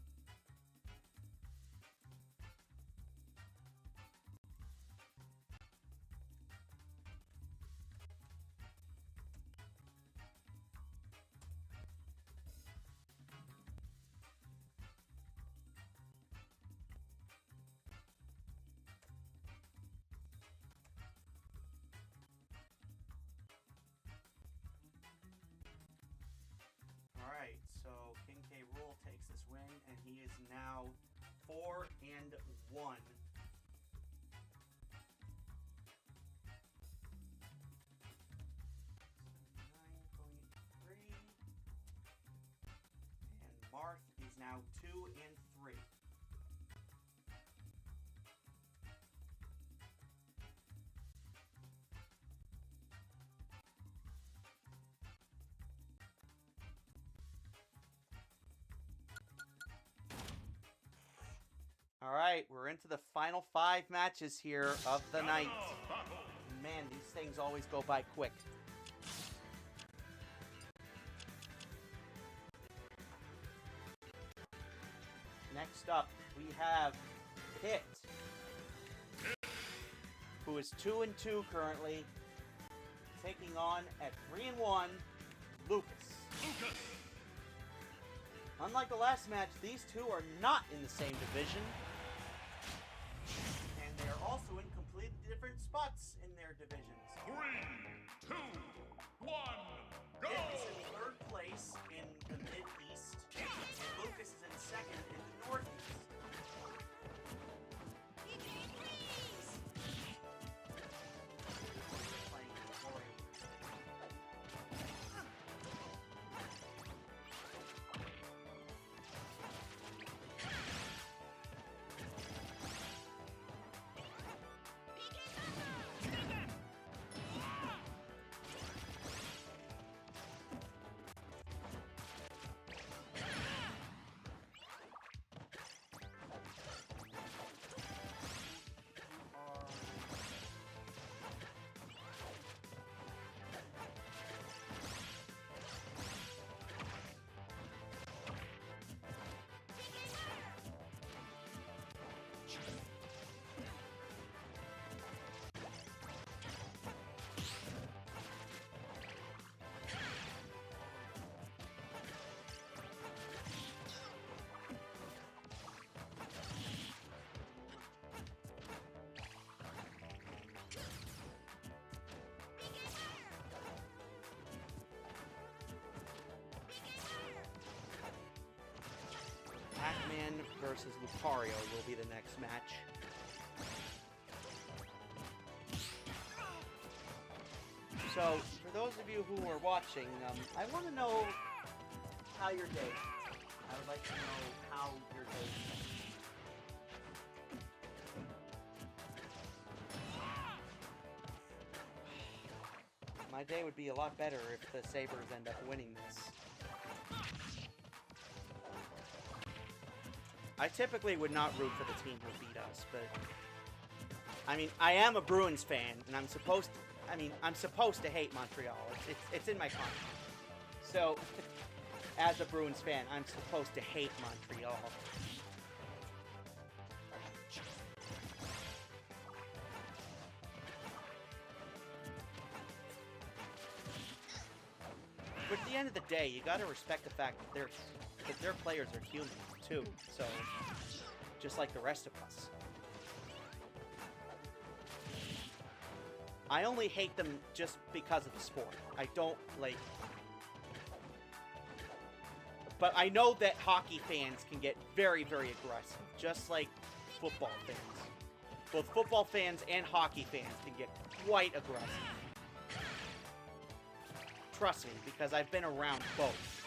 Alright, so King K. Rool takes this win, and he is now 4-1. And Marth is now 2-3. All right, we're into the final 5 matches here of the night. Stamina battle. Man, these things always go by quick. Next up, we have Pitt, who is 2-2 currently, taking on at 3-1, Lucas. Unlike the last match, these two are not in the same division, and they are also in completely different spots in their divisions. 3, 2, 1, go! Pitt is in third place in the Mid-East, and Lucas is in second in the Northeast. Playing Glory. Pac-Man versus Lucario will be the next match. So, for those of you who are watching, I want to know how your day. I would like to know how your day is. My day would be a lot better if the Sabres end up winning this. I typically would not root for the team who beat us, but I mean, I am a Bruins fan, and I'm supposed to hate Montreal. It's in my contract. So, as a Bruins fan, I'm supposed to hate Montreal. But at the end of the day, you gotta respect the fact that their players are human too. So, just like the rest of us. I only hate them just because of the sport. I don't like. But I know that hockey fans can get very, very aggressive, just like football fans. Both football fans and hockey fans can get quite aggressive. Trust me, because I've been around both.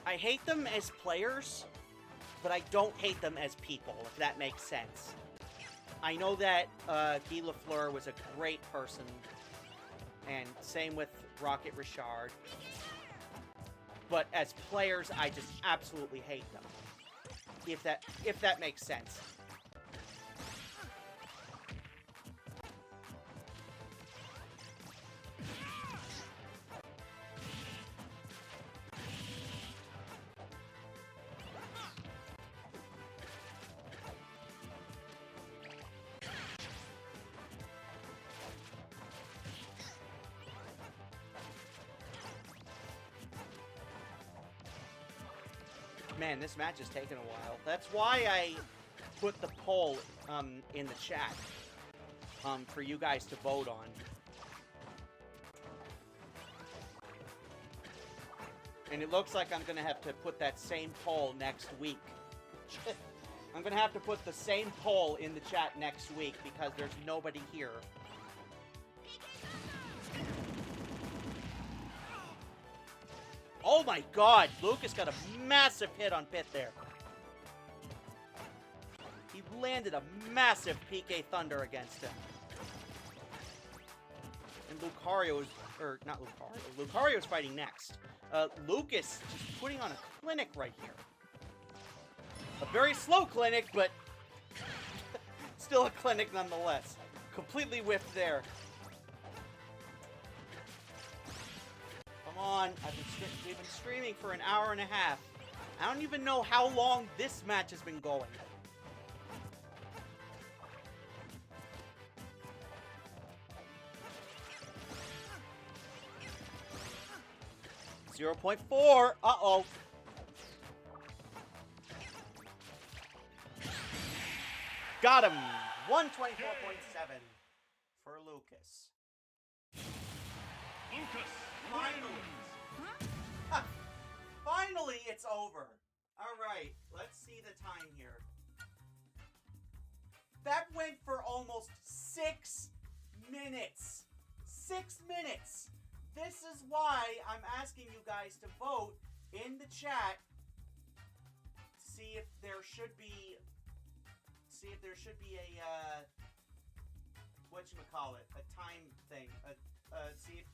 I hate them as players, but I don't hate them as people, if that makes sense. I know that Guy Lafleur was a great person, and same with Rocket Richard. But as players, I just absolutely hate them. If that makes sense. Man, this match has taken a while. That's why I put the poll in the chat. for you guys to vote on. And it looks like I'm going to have to put that same poll next week. I'm going to have to put the same poll in the chat next week because there's nobody here. Oh my god, Lucas got a massive hit on Pit there. He landed a massive PK Thunder against him. And Lucario's, or not Lucario, Lucario's fighting next. Lucas just putting on a clinic right here. A very slow clinic, but still a clinic nonetheless. Completely whiffed there. Come on, we've been streaming for an hour and a half. I don't even know how long this match has been going. .4. Uh-oh. Got him. 124.7 for Lucas. Lucas Finally. Finally, it's over. All right, let's see the time here. That went for almost 6 minutes. 6 minutes. This is why I'm asking you guys to vote in the chat. See if there should be a whatchamacallit, a time thing. See if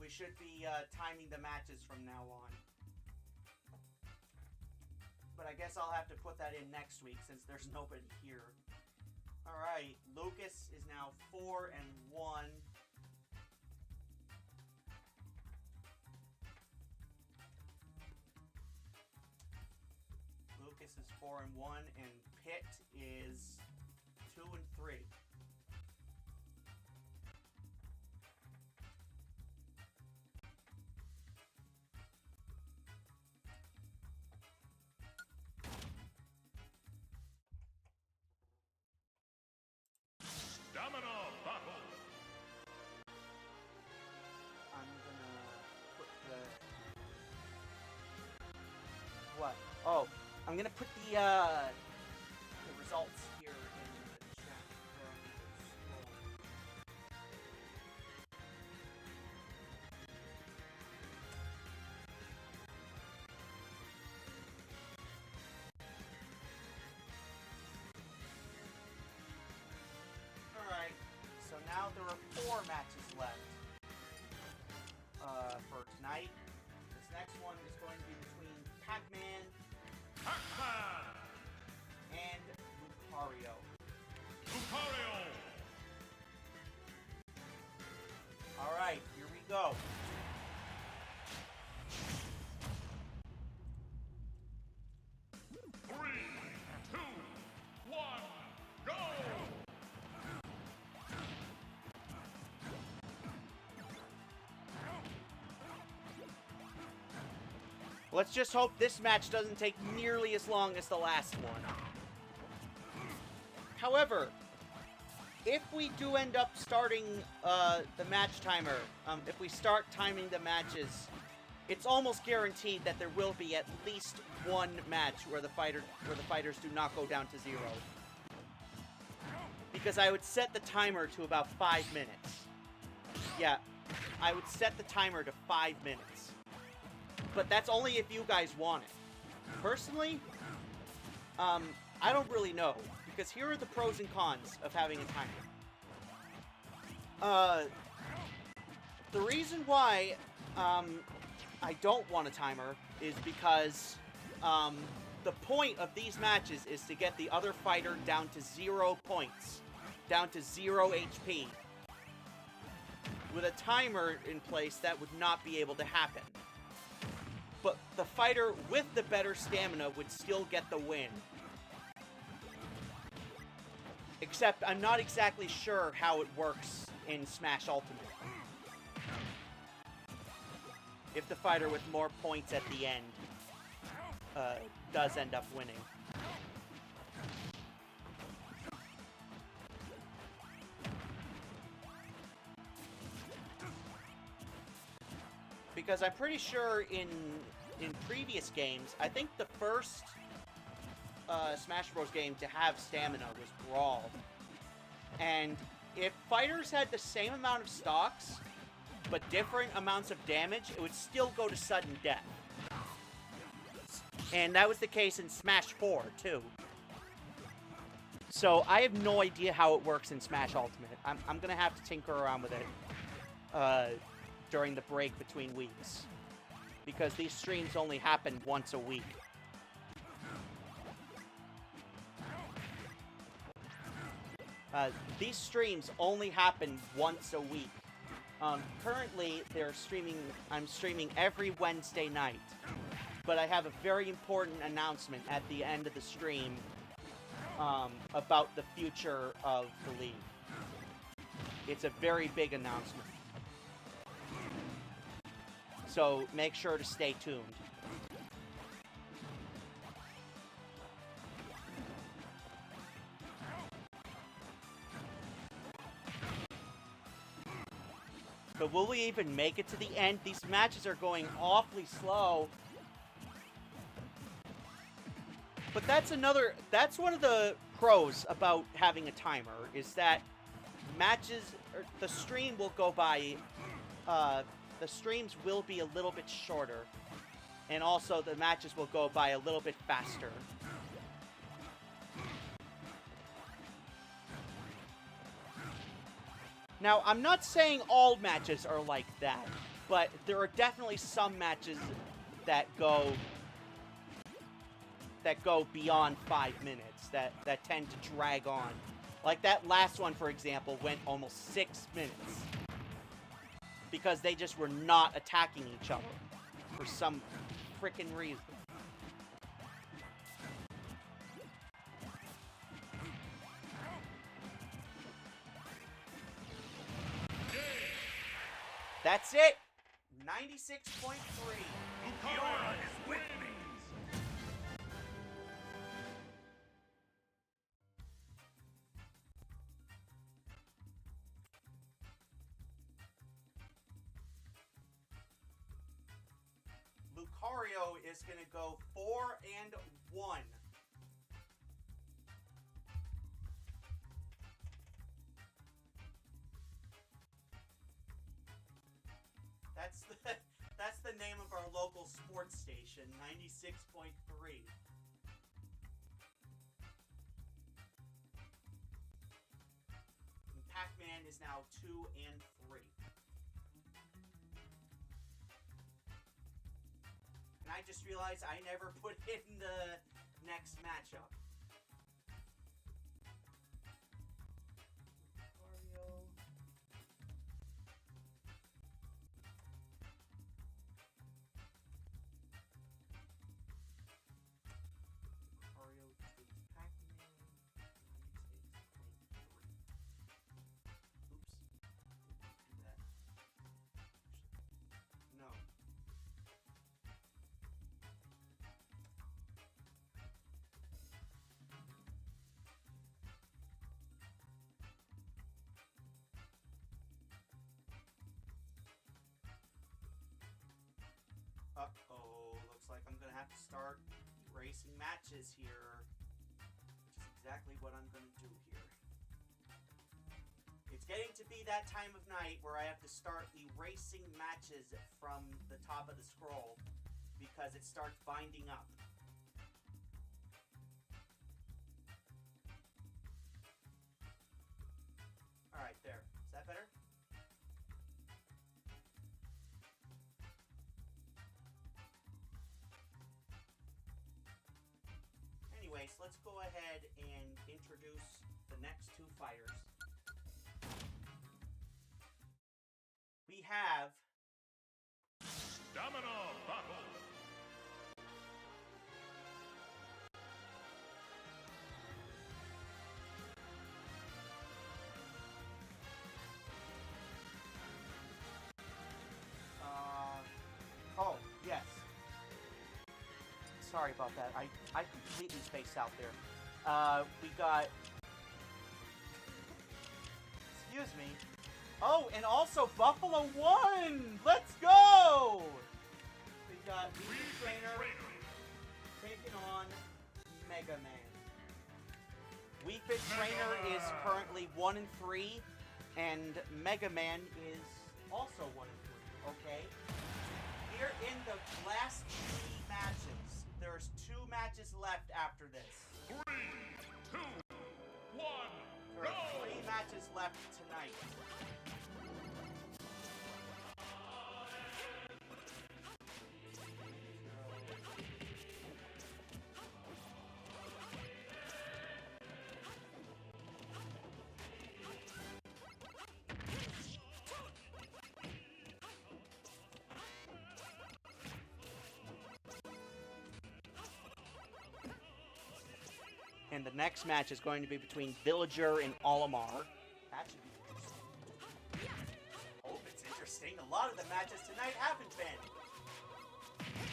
we should be timing the matches from now on. But I guess I'll have to put that in next week since there's nobody here. All right, Lucas is now 4-1. Lucas is 4-1, and Pitt is 2-3. Domino battle. I'm gonna put the... What? Oh, I'm gonna put the results here in the chat. Alright, so now there are 4 matches left for tonight. This next one is going to be between Pac-Man and Lucario. Lucario. Alright, here we go. Three, two, one, go! Let's just hope this match doesn't take nearly as long as the last one. However, if we do end up starting the match timer, if we start timing the matches, it's almost guaranteed that there will be at least one match where the fighters do not go down to 0. Because I would set the timer to about 5 minutes. Yeah, I would set the timer to 5 minutes. But that's only if you guys want it. Personally, I don't really know. Because here are the pros and cons of having a timer. The reason why I don't want a timer is because the point of these matches is to get the other fighter down to 0 points. Down to 0 HP. With a timer in place, that would not be able to happen. But the fighter with the better stamina would still get the win. Except I'm not exactly sure how it works in Smash Ultimate. If the fighter with more points at the end does end up winning. Because I'm pretty sure in previous games, I think the first Smash Bros. Game to have stamina was Brawl. And if fighters had the same amount of stocks, but different amounts of damage, it would still go to sudden death. And that was the case in Smash 4, too. So I have no idea how it works in Smash Ultimate. I'm going to have to tinker around with it during the break between weeks. Because these streams only happen once a week. These streams only happen once a week. Currently, I'm streaming every Wednesday night. But I have a very important announcement at the end of the stream about the future of the league. It's a very big announcement. So make sure to stay tuned. But will we even make it to the end? These matches are going awfully slow. But that's one of the pros about having a timer, is that the stream will go by, the streams will be a little bit shorter. And also the matches will go by a little bit faster. Now, I'm not saying all matches are like that, but there are definitely some matches that go beyond 5 minutes, that tend to drag on. Like that last one, for example, went almost 6 minutes. Because they just were not attacking each other for some frickin' reason. That's it! 96.3. Lucario is winning. Lucario is going to go 4-1. That's the name of our local sports station, 96.3. And Pac-Man is now 2-3. And I just realized I never put in the next matchup. Mario. Mario defeats Pac-Man. 96.3. Oops. Didn't do that. No. Uh-oh, looks like I'm gonna have to start erasing matches here, which is exactly what I'm gonna do here. It's getting to be that time of night where I have to start erasing matches from the top of the scroll because it starts binding up. Alright, there. Is that better? Anyways, let's go ahead and introduce the next two fighters. We have Stamina battle. oh, yes. Sorry about that. I completely spaced out there. We got... Excuse me. Oh, and also Buffalo won! Let's go! We got Wii Fit Trainer taking on Mega Man. Wii Fit Trainer is currently 1-3, and Mega Man is also 1-3, okay? We're in the last 3 matches. There's 2 matches left after this. 3, 2, 1, There are 3 matches left tonight. And the next match is going to be between Villager and Olimar. That should be interesting. Hope it's interesting. A lot of the matches tonight haven't been.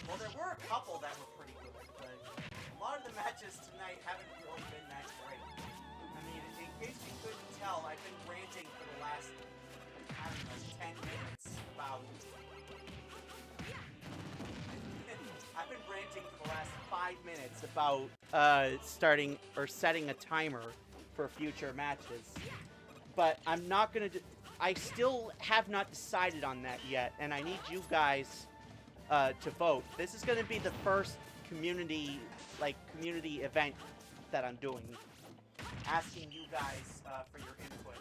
Well, there were a couple that were pretty good, but a lot of the matches tonight haven't really been that great. I mean, in case you couldn't tell, I've been ranting for the last, I don't know, 10 minutes about... I've been ranting for the last 5 minutes about starting or setting a timer for future matches. But I'm not going to... I still have not decided on that yet, and I need you guys to vote. This is going to be the first community event that I'm doing. Asking you guys for your input.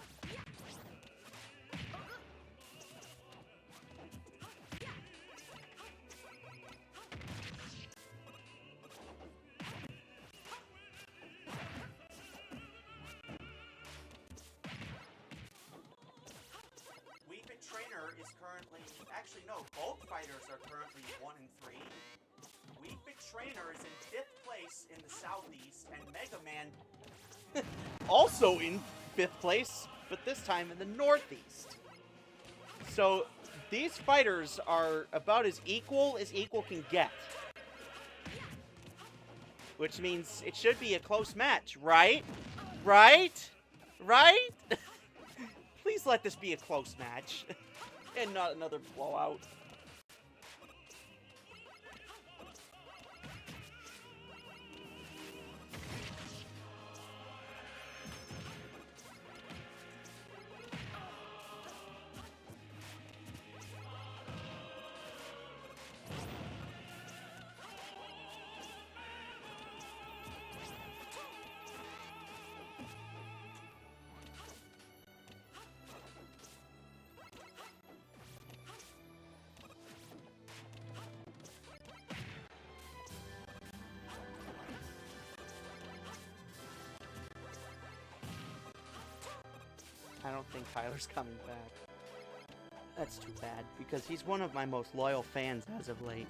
Trainer is currently... Actually, no. Both fighters are currently 1-3. Wii Fit Trainer is in 5th place in the Southeast, and Mega Man also in 5th place, but this time in the Northeast. So, these fighters are about as equal can get. Which means it should be a close match, right? Right? Right? Please let this be a close match, and not another blowout. I don't think Tyler's coming back. That's too bad, because he's one of my most loyal fans as of late.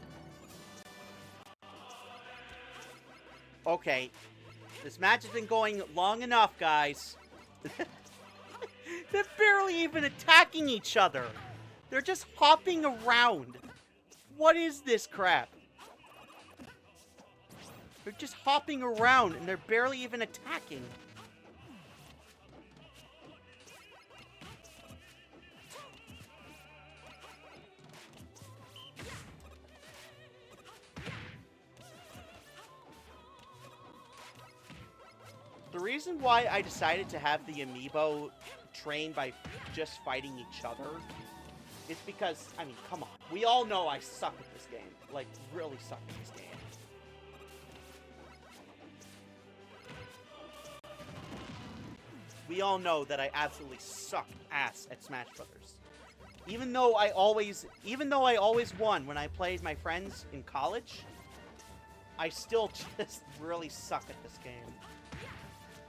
Okay, this match has been going long enough, guys. They're barely even attacking each other. They're just hopping around. What is this crap? They're just hopping around, and they're barely even attacking. The reason why I decided to have the Amiibo train by just fighting each other is because, I mean, come on. We all know I suck at this game. Like, really suck at this game. We all know that I absolutely suck ass at Smash Brothers. Even though I always won when I played my friends in college, I still just really suck at this game.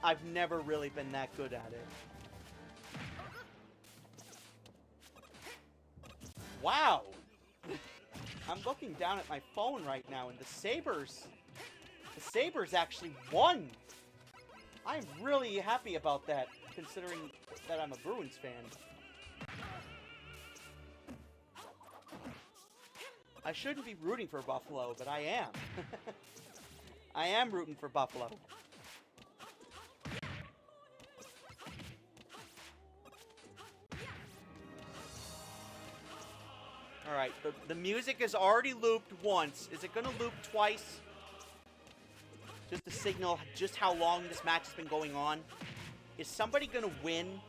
I've never really been that good at it. Wow! I'm looking down at my phone right now, and the Sabres actually won! I'm really happy about that, considering that I'm a Bruins fan. I shouldn't be rooting for Buffalo, but I am. I am rooting for Buffalo. Alright, the music is already looped once. Is it gonna loop twice? Just to signal just how long this match has been going on. Is somebody gonna win?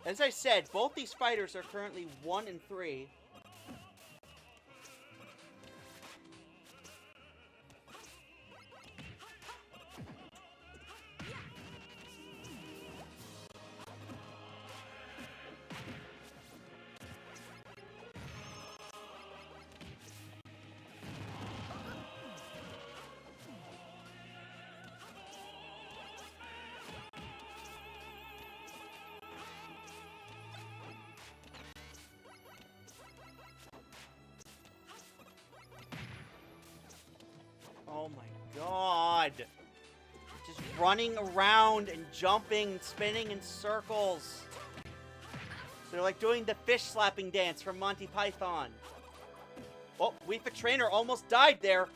As I said, both these fighters are currently 1-3. Oh my god. Just running around and jumping, spinning in circles. They're like doing the fish slapping dance from Monty Python. Oh, Wii Fit Trainer almost died there.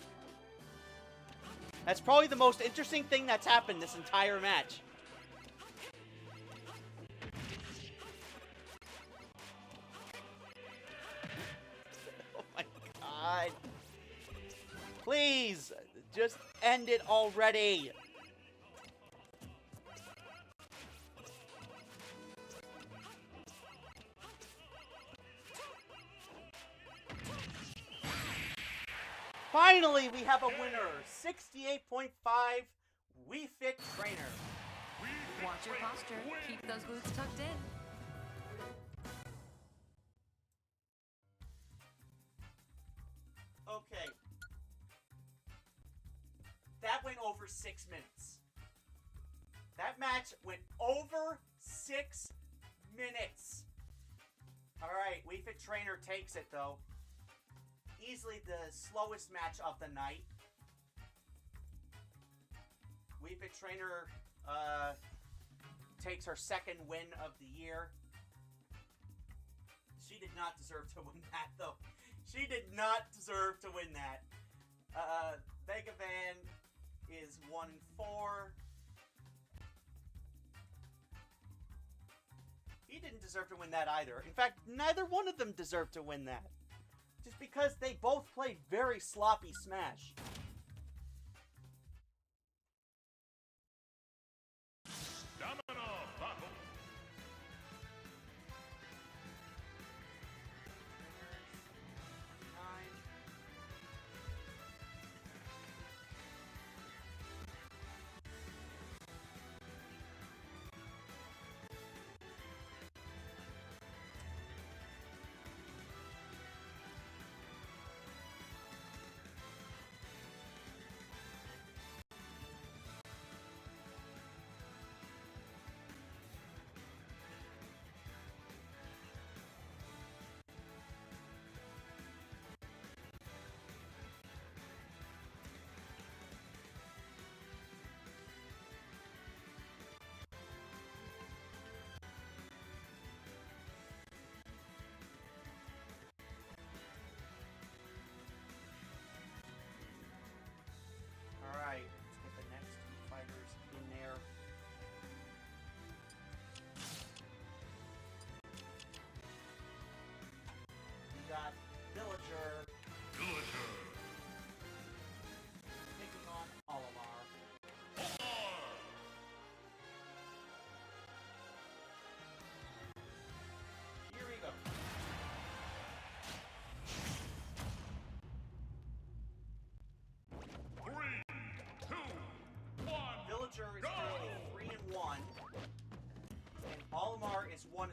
That's probably the most interesting thing that's happened this entire match. Oh my god. Please, just end it already. Finally, we have a winner. 68.5 Wii Fit Trainer. Watch your posture. Keep those glutes tucked in. Okay. That went over 6 minutes. That match went over 6 minutes. Alright, Wii Fit Trainer takes it, though. Easily the slowest match of the night. Wii Fit Trainer takes her second win of the year. She did not deserve to win that, though. She did not deserve to win that. Vegavan is 1-4. He didn't deserve to win that either. In fact, neither one of them deserved to win that. Just because they both played very sloppy Smash. Domino battle. Alright, let's get the next two fighters in there. We got Villager Villager. taking on Olimar. Here we go. Villager is currently 3-1, and Olimar is 1-3.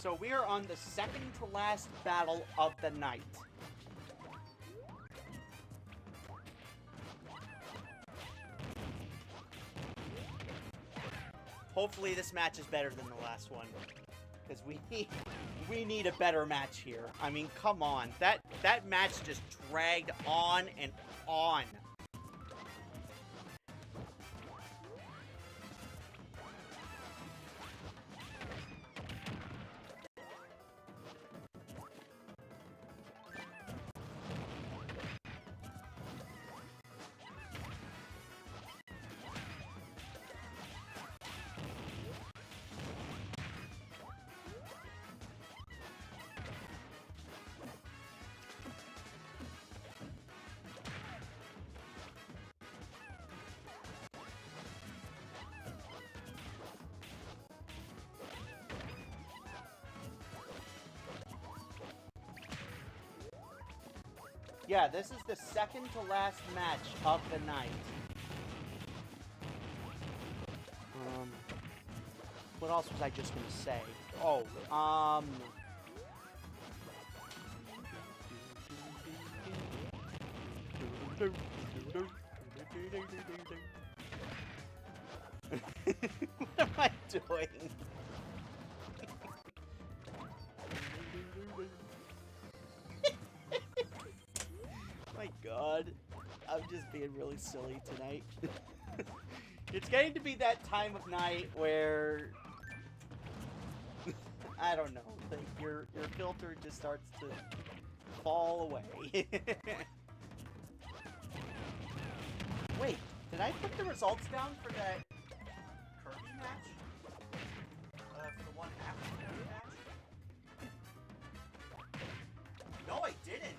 So we are on the second to last battle of the night. Hopefully this match is better than the last one, because we we need a better match here. I mean, come on. That match just dragged on and on. Yeah, this is the second to last match of the night. What else was I just gonna say? Oh, what am I doing? My God, I'm just being really silly tonight. It's getting to be that time of night where I don't know, like your filter just starts to fall away. Wait, did I put the results down for that Kirby match? For the one after the Kirby match? No, I didn't.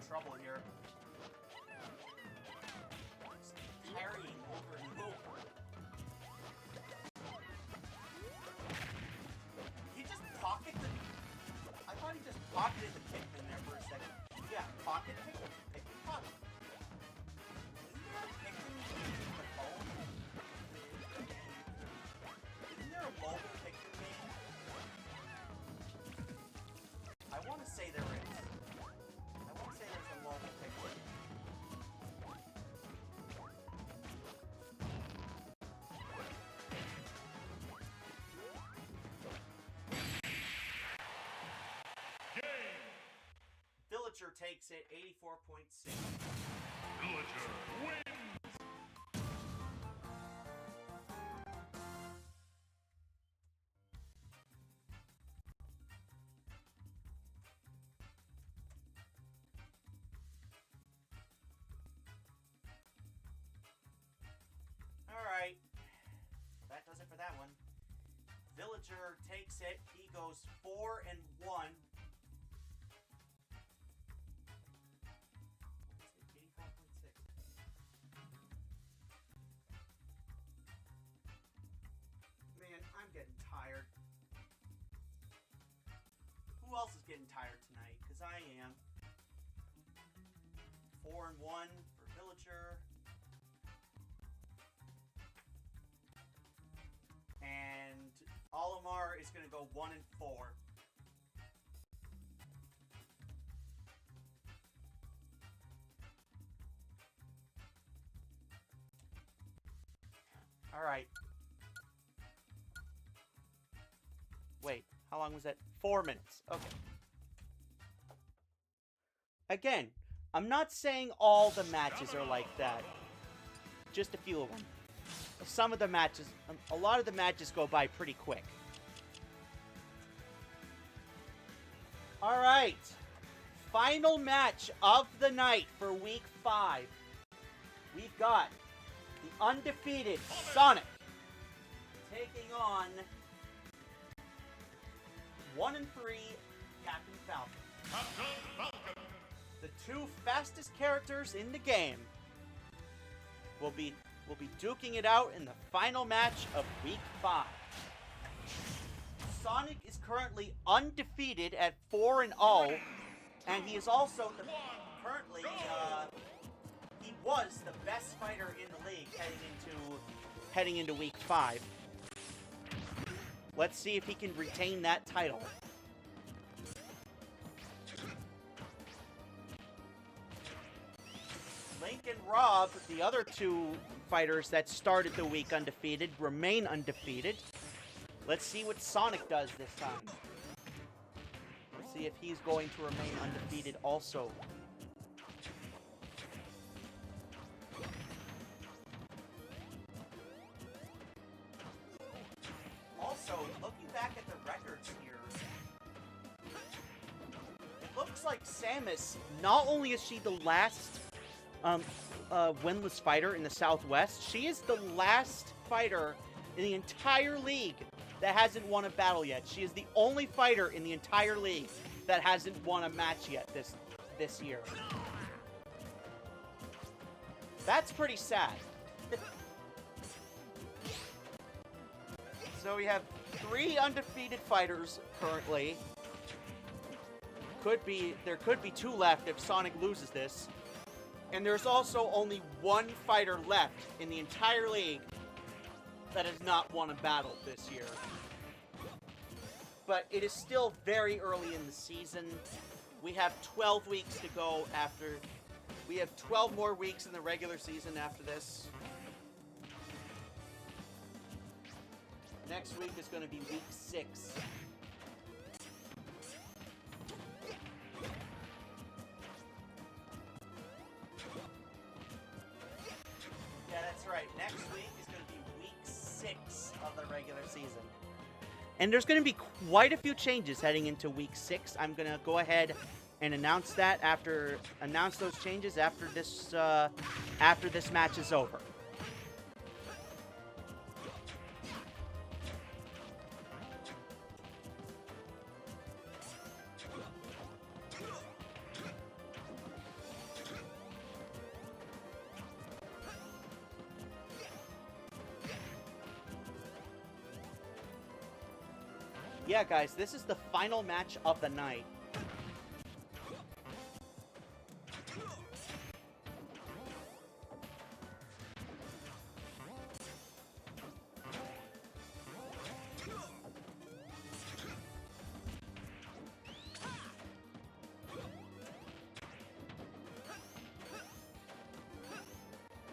Trouble here. Just carrying over and over. He just pocketed the... I thought he just pocketed the Pikmin there for a second. Yeah, pocket Pikmin. Pikmin pocket. Isn't there a Pikmin game in the phone? Isn't there a mobile Pikmin game? I want to say there is. Villager takes it 84.6. Villager wins! Alright. That does it for that one. Villager takes it. He goes 4-1. I'm getting tired. Who else is getting tired tonight? Because I am. 4-1 for Villager. And Olimar is going to go 1-4. All right. Wait, how long was that? 4 minutes. Okay. Again, I'm not saying all the matches are like that. Just a few of them. Some of the matches, a lot of the matches go by pretty quick. Alright. Final match of the night for Week 5. We've got the undefeated Sonic taking on 1 and 3, Captain Falcon. Captain Falcon. The two fastest characters in the game will be duking it out in the final match of Week 5. Sonic is currently undefeated at 4-0, and he is also currently he was the best fighter in the league heading into Week 5. Let's see if he can retain that title. Link and Rob, the other two fighters that started the week undefeated, remain undefeated. Let's see what Sonic does this time. Let's see if he's going to remain undefeated also. Also, looking back at the records here, it looks like Samus, not only is she the last winless fighter in the Southwest, she is the last fighter in the entire league that hasn't won a battle yet. She is the only fighter in the entire league that hasn't won a match yet this year. That's pretty sad. So we have 3 undefeated fighters currently. There could be 2 left if Sonic loses this. And there's also only 1 fighter left in the entire league that has not won a battle this year. But it is still very early in the season. We have 12 weeks to go after... We have 12 more weeks in the regular season after this. Next week is going to be week 6. Yeah, that's right. Next week is going to be week 6 of the regular season. And there's going to be quite a few changes heading into week 6. I'm going to go ahead and announce those changes after this match is over. Yeah, guys, this is the final match of the night.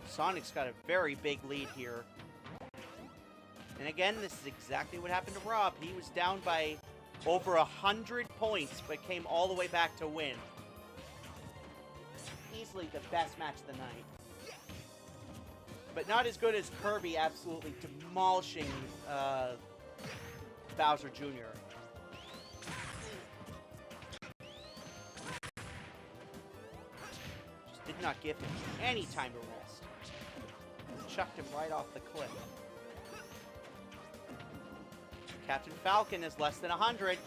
Sonic's got a very big lead here. And again, this is exactly what happened to Rob. He was down by over 100 points, but came all the way back to win. Easily the best match of the night. But not as good as Kirby absolutely demolishing Bowser Jr. Just did not give him any time to rest. Chucked him right off the cliff. Captain Falcon is less than 100.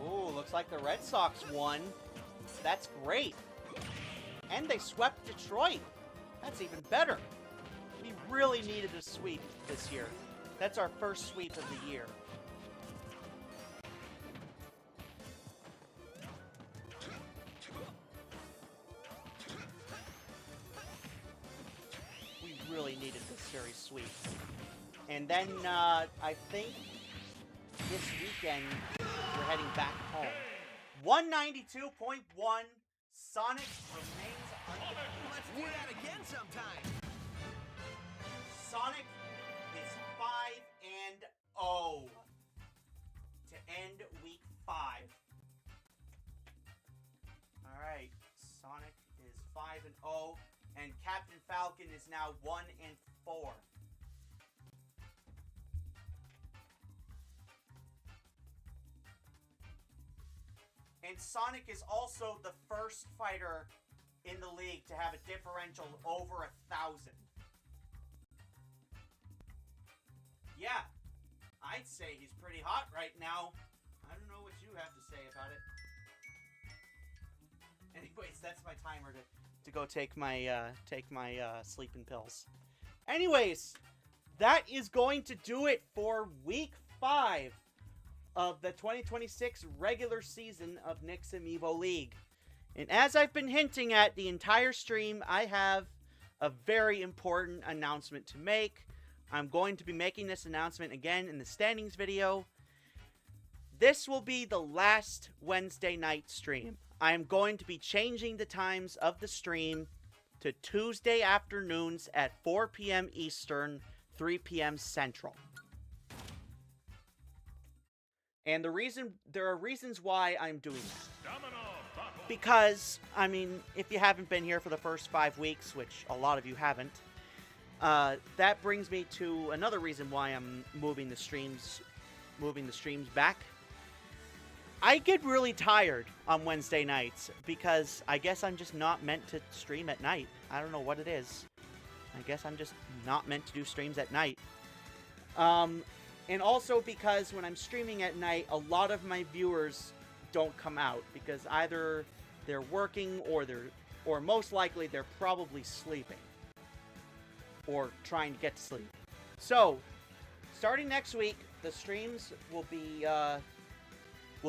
Ooh, looks like the Red Sox won. That's great. And they swept Detroit. That's even better. We really needed a sweep this year. That's our first sweep of the year. Series sweeps. And then, I think this weekend, we're heading back home. 192.1, Sonic remains undefeated. Let's do that again sometime. Sonic is 5-0 to end week 5. Alright, Sonic is 5-0, and Captain Falcon is now 1-4. And Sonic is also the first fighter in the league to have a differential over 1,000. Yeah, I'd say he's pretty hot right now. I don't know what you have to say about it. Anyways, that's my timer to go take my sleeping pills. Anyways, that is going to do it for week 5 of the 2026 regular season of Nick's Amiibo League. And as I've been hinting at the entire stream, I have a very important announcement to make. I'm going to be making this announcement again in the standings video. This will be the last Wednesday night stream. I am going to be changing the times of the stream to Tuesday afternoons at 4 p.m. Eastern, 3 p.m. Central. And there are reasons why I'm doing that. Because, I mean, if you haven't been here for the first 5 weeks, which a lot of you haven't, that brings me to another reason why I'm moving the streams back. I get really tired on Wednesday nights because I guess I'm just not meant to stream at night. I don't know what it is. I guess I'm just not meant to do streams at night. And also because when I'm streaming at night, a lot of my viewers don't come out because either they're working or most likely they're probably sleeping or trying to get to sleep. So, starting next week, the streams will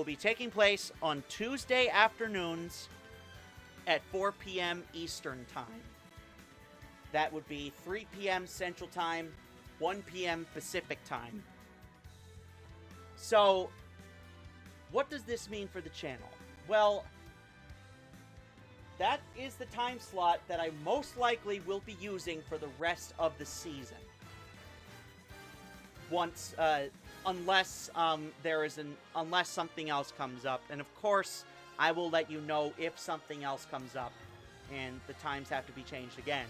be taking place on Tuesday afternoons at 4 p.m. Eastern Time. That would be 3 p.m. Central Time, 1 p.m. Pacific Time. So, what does this mean for the channel? Well, that is the time slot that I most likely will be using for the rest of the season. Once, unless unless something else comes up, and of course, I will let you know if something else comes up, and the times have to be changed again.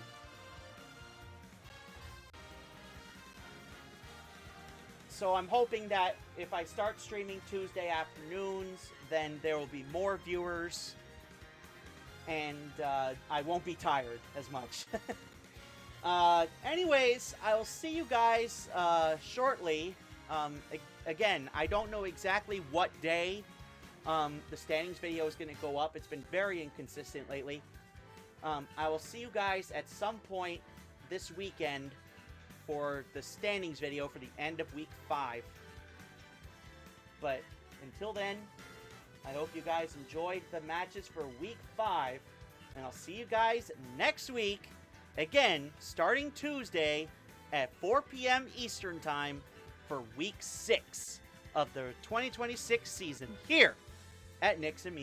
So I'm hoping that if I start streaming Tuesday afternoons, then there will be more viewers, and I won't be tired as much. Anyways, I'll see you guys shortly. Again, I don't know exactly what day the standings video is going to go up. It's been very inconsistent lately. I will see you guys at some point this weekend for the standings video for the end of week 5. But until then, I hope you guys enjoyed the matches for week 5, and I'll see you guys next week, again, starting Tuesday at 4 p.m. Eastern Time for week 6 of the 2026 season here at Nick's Amiibo.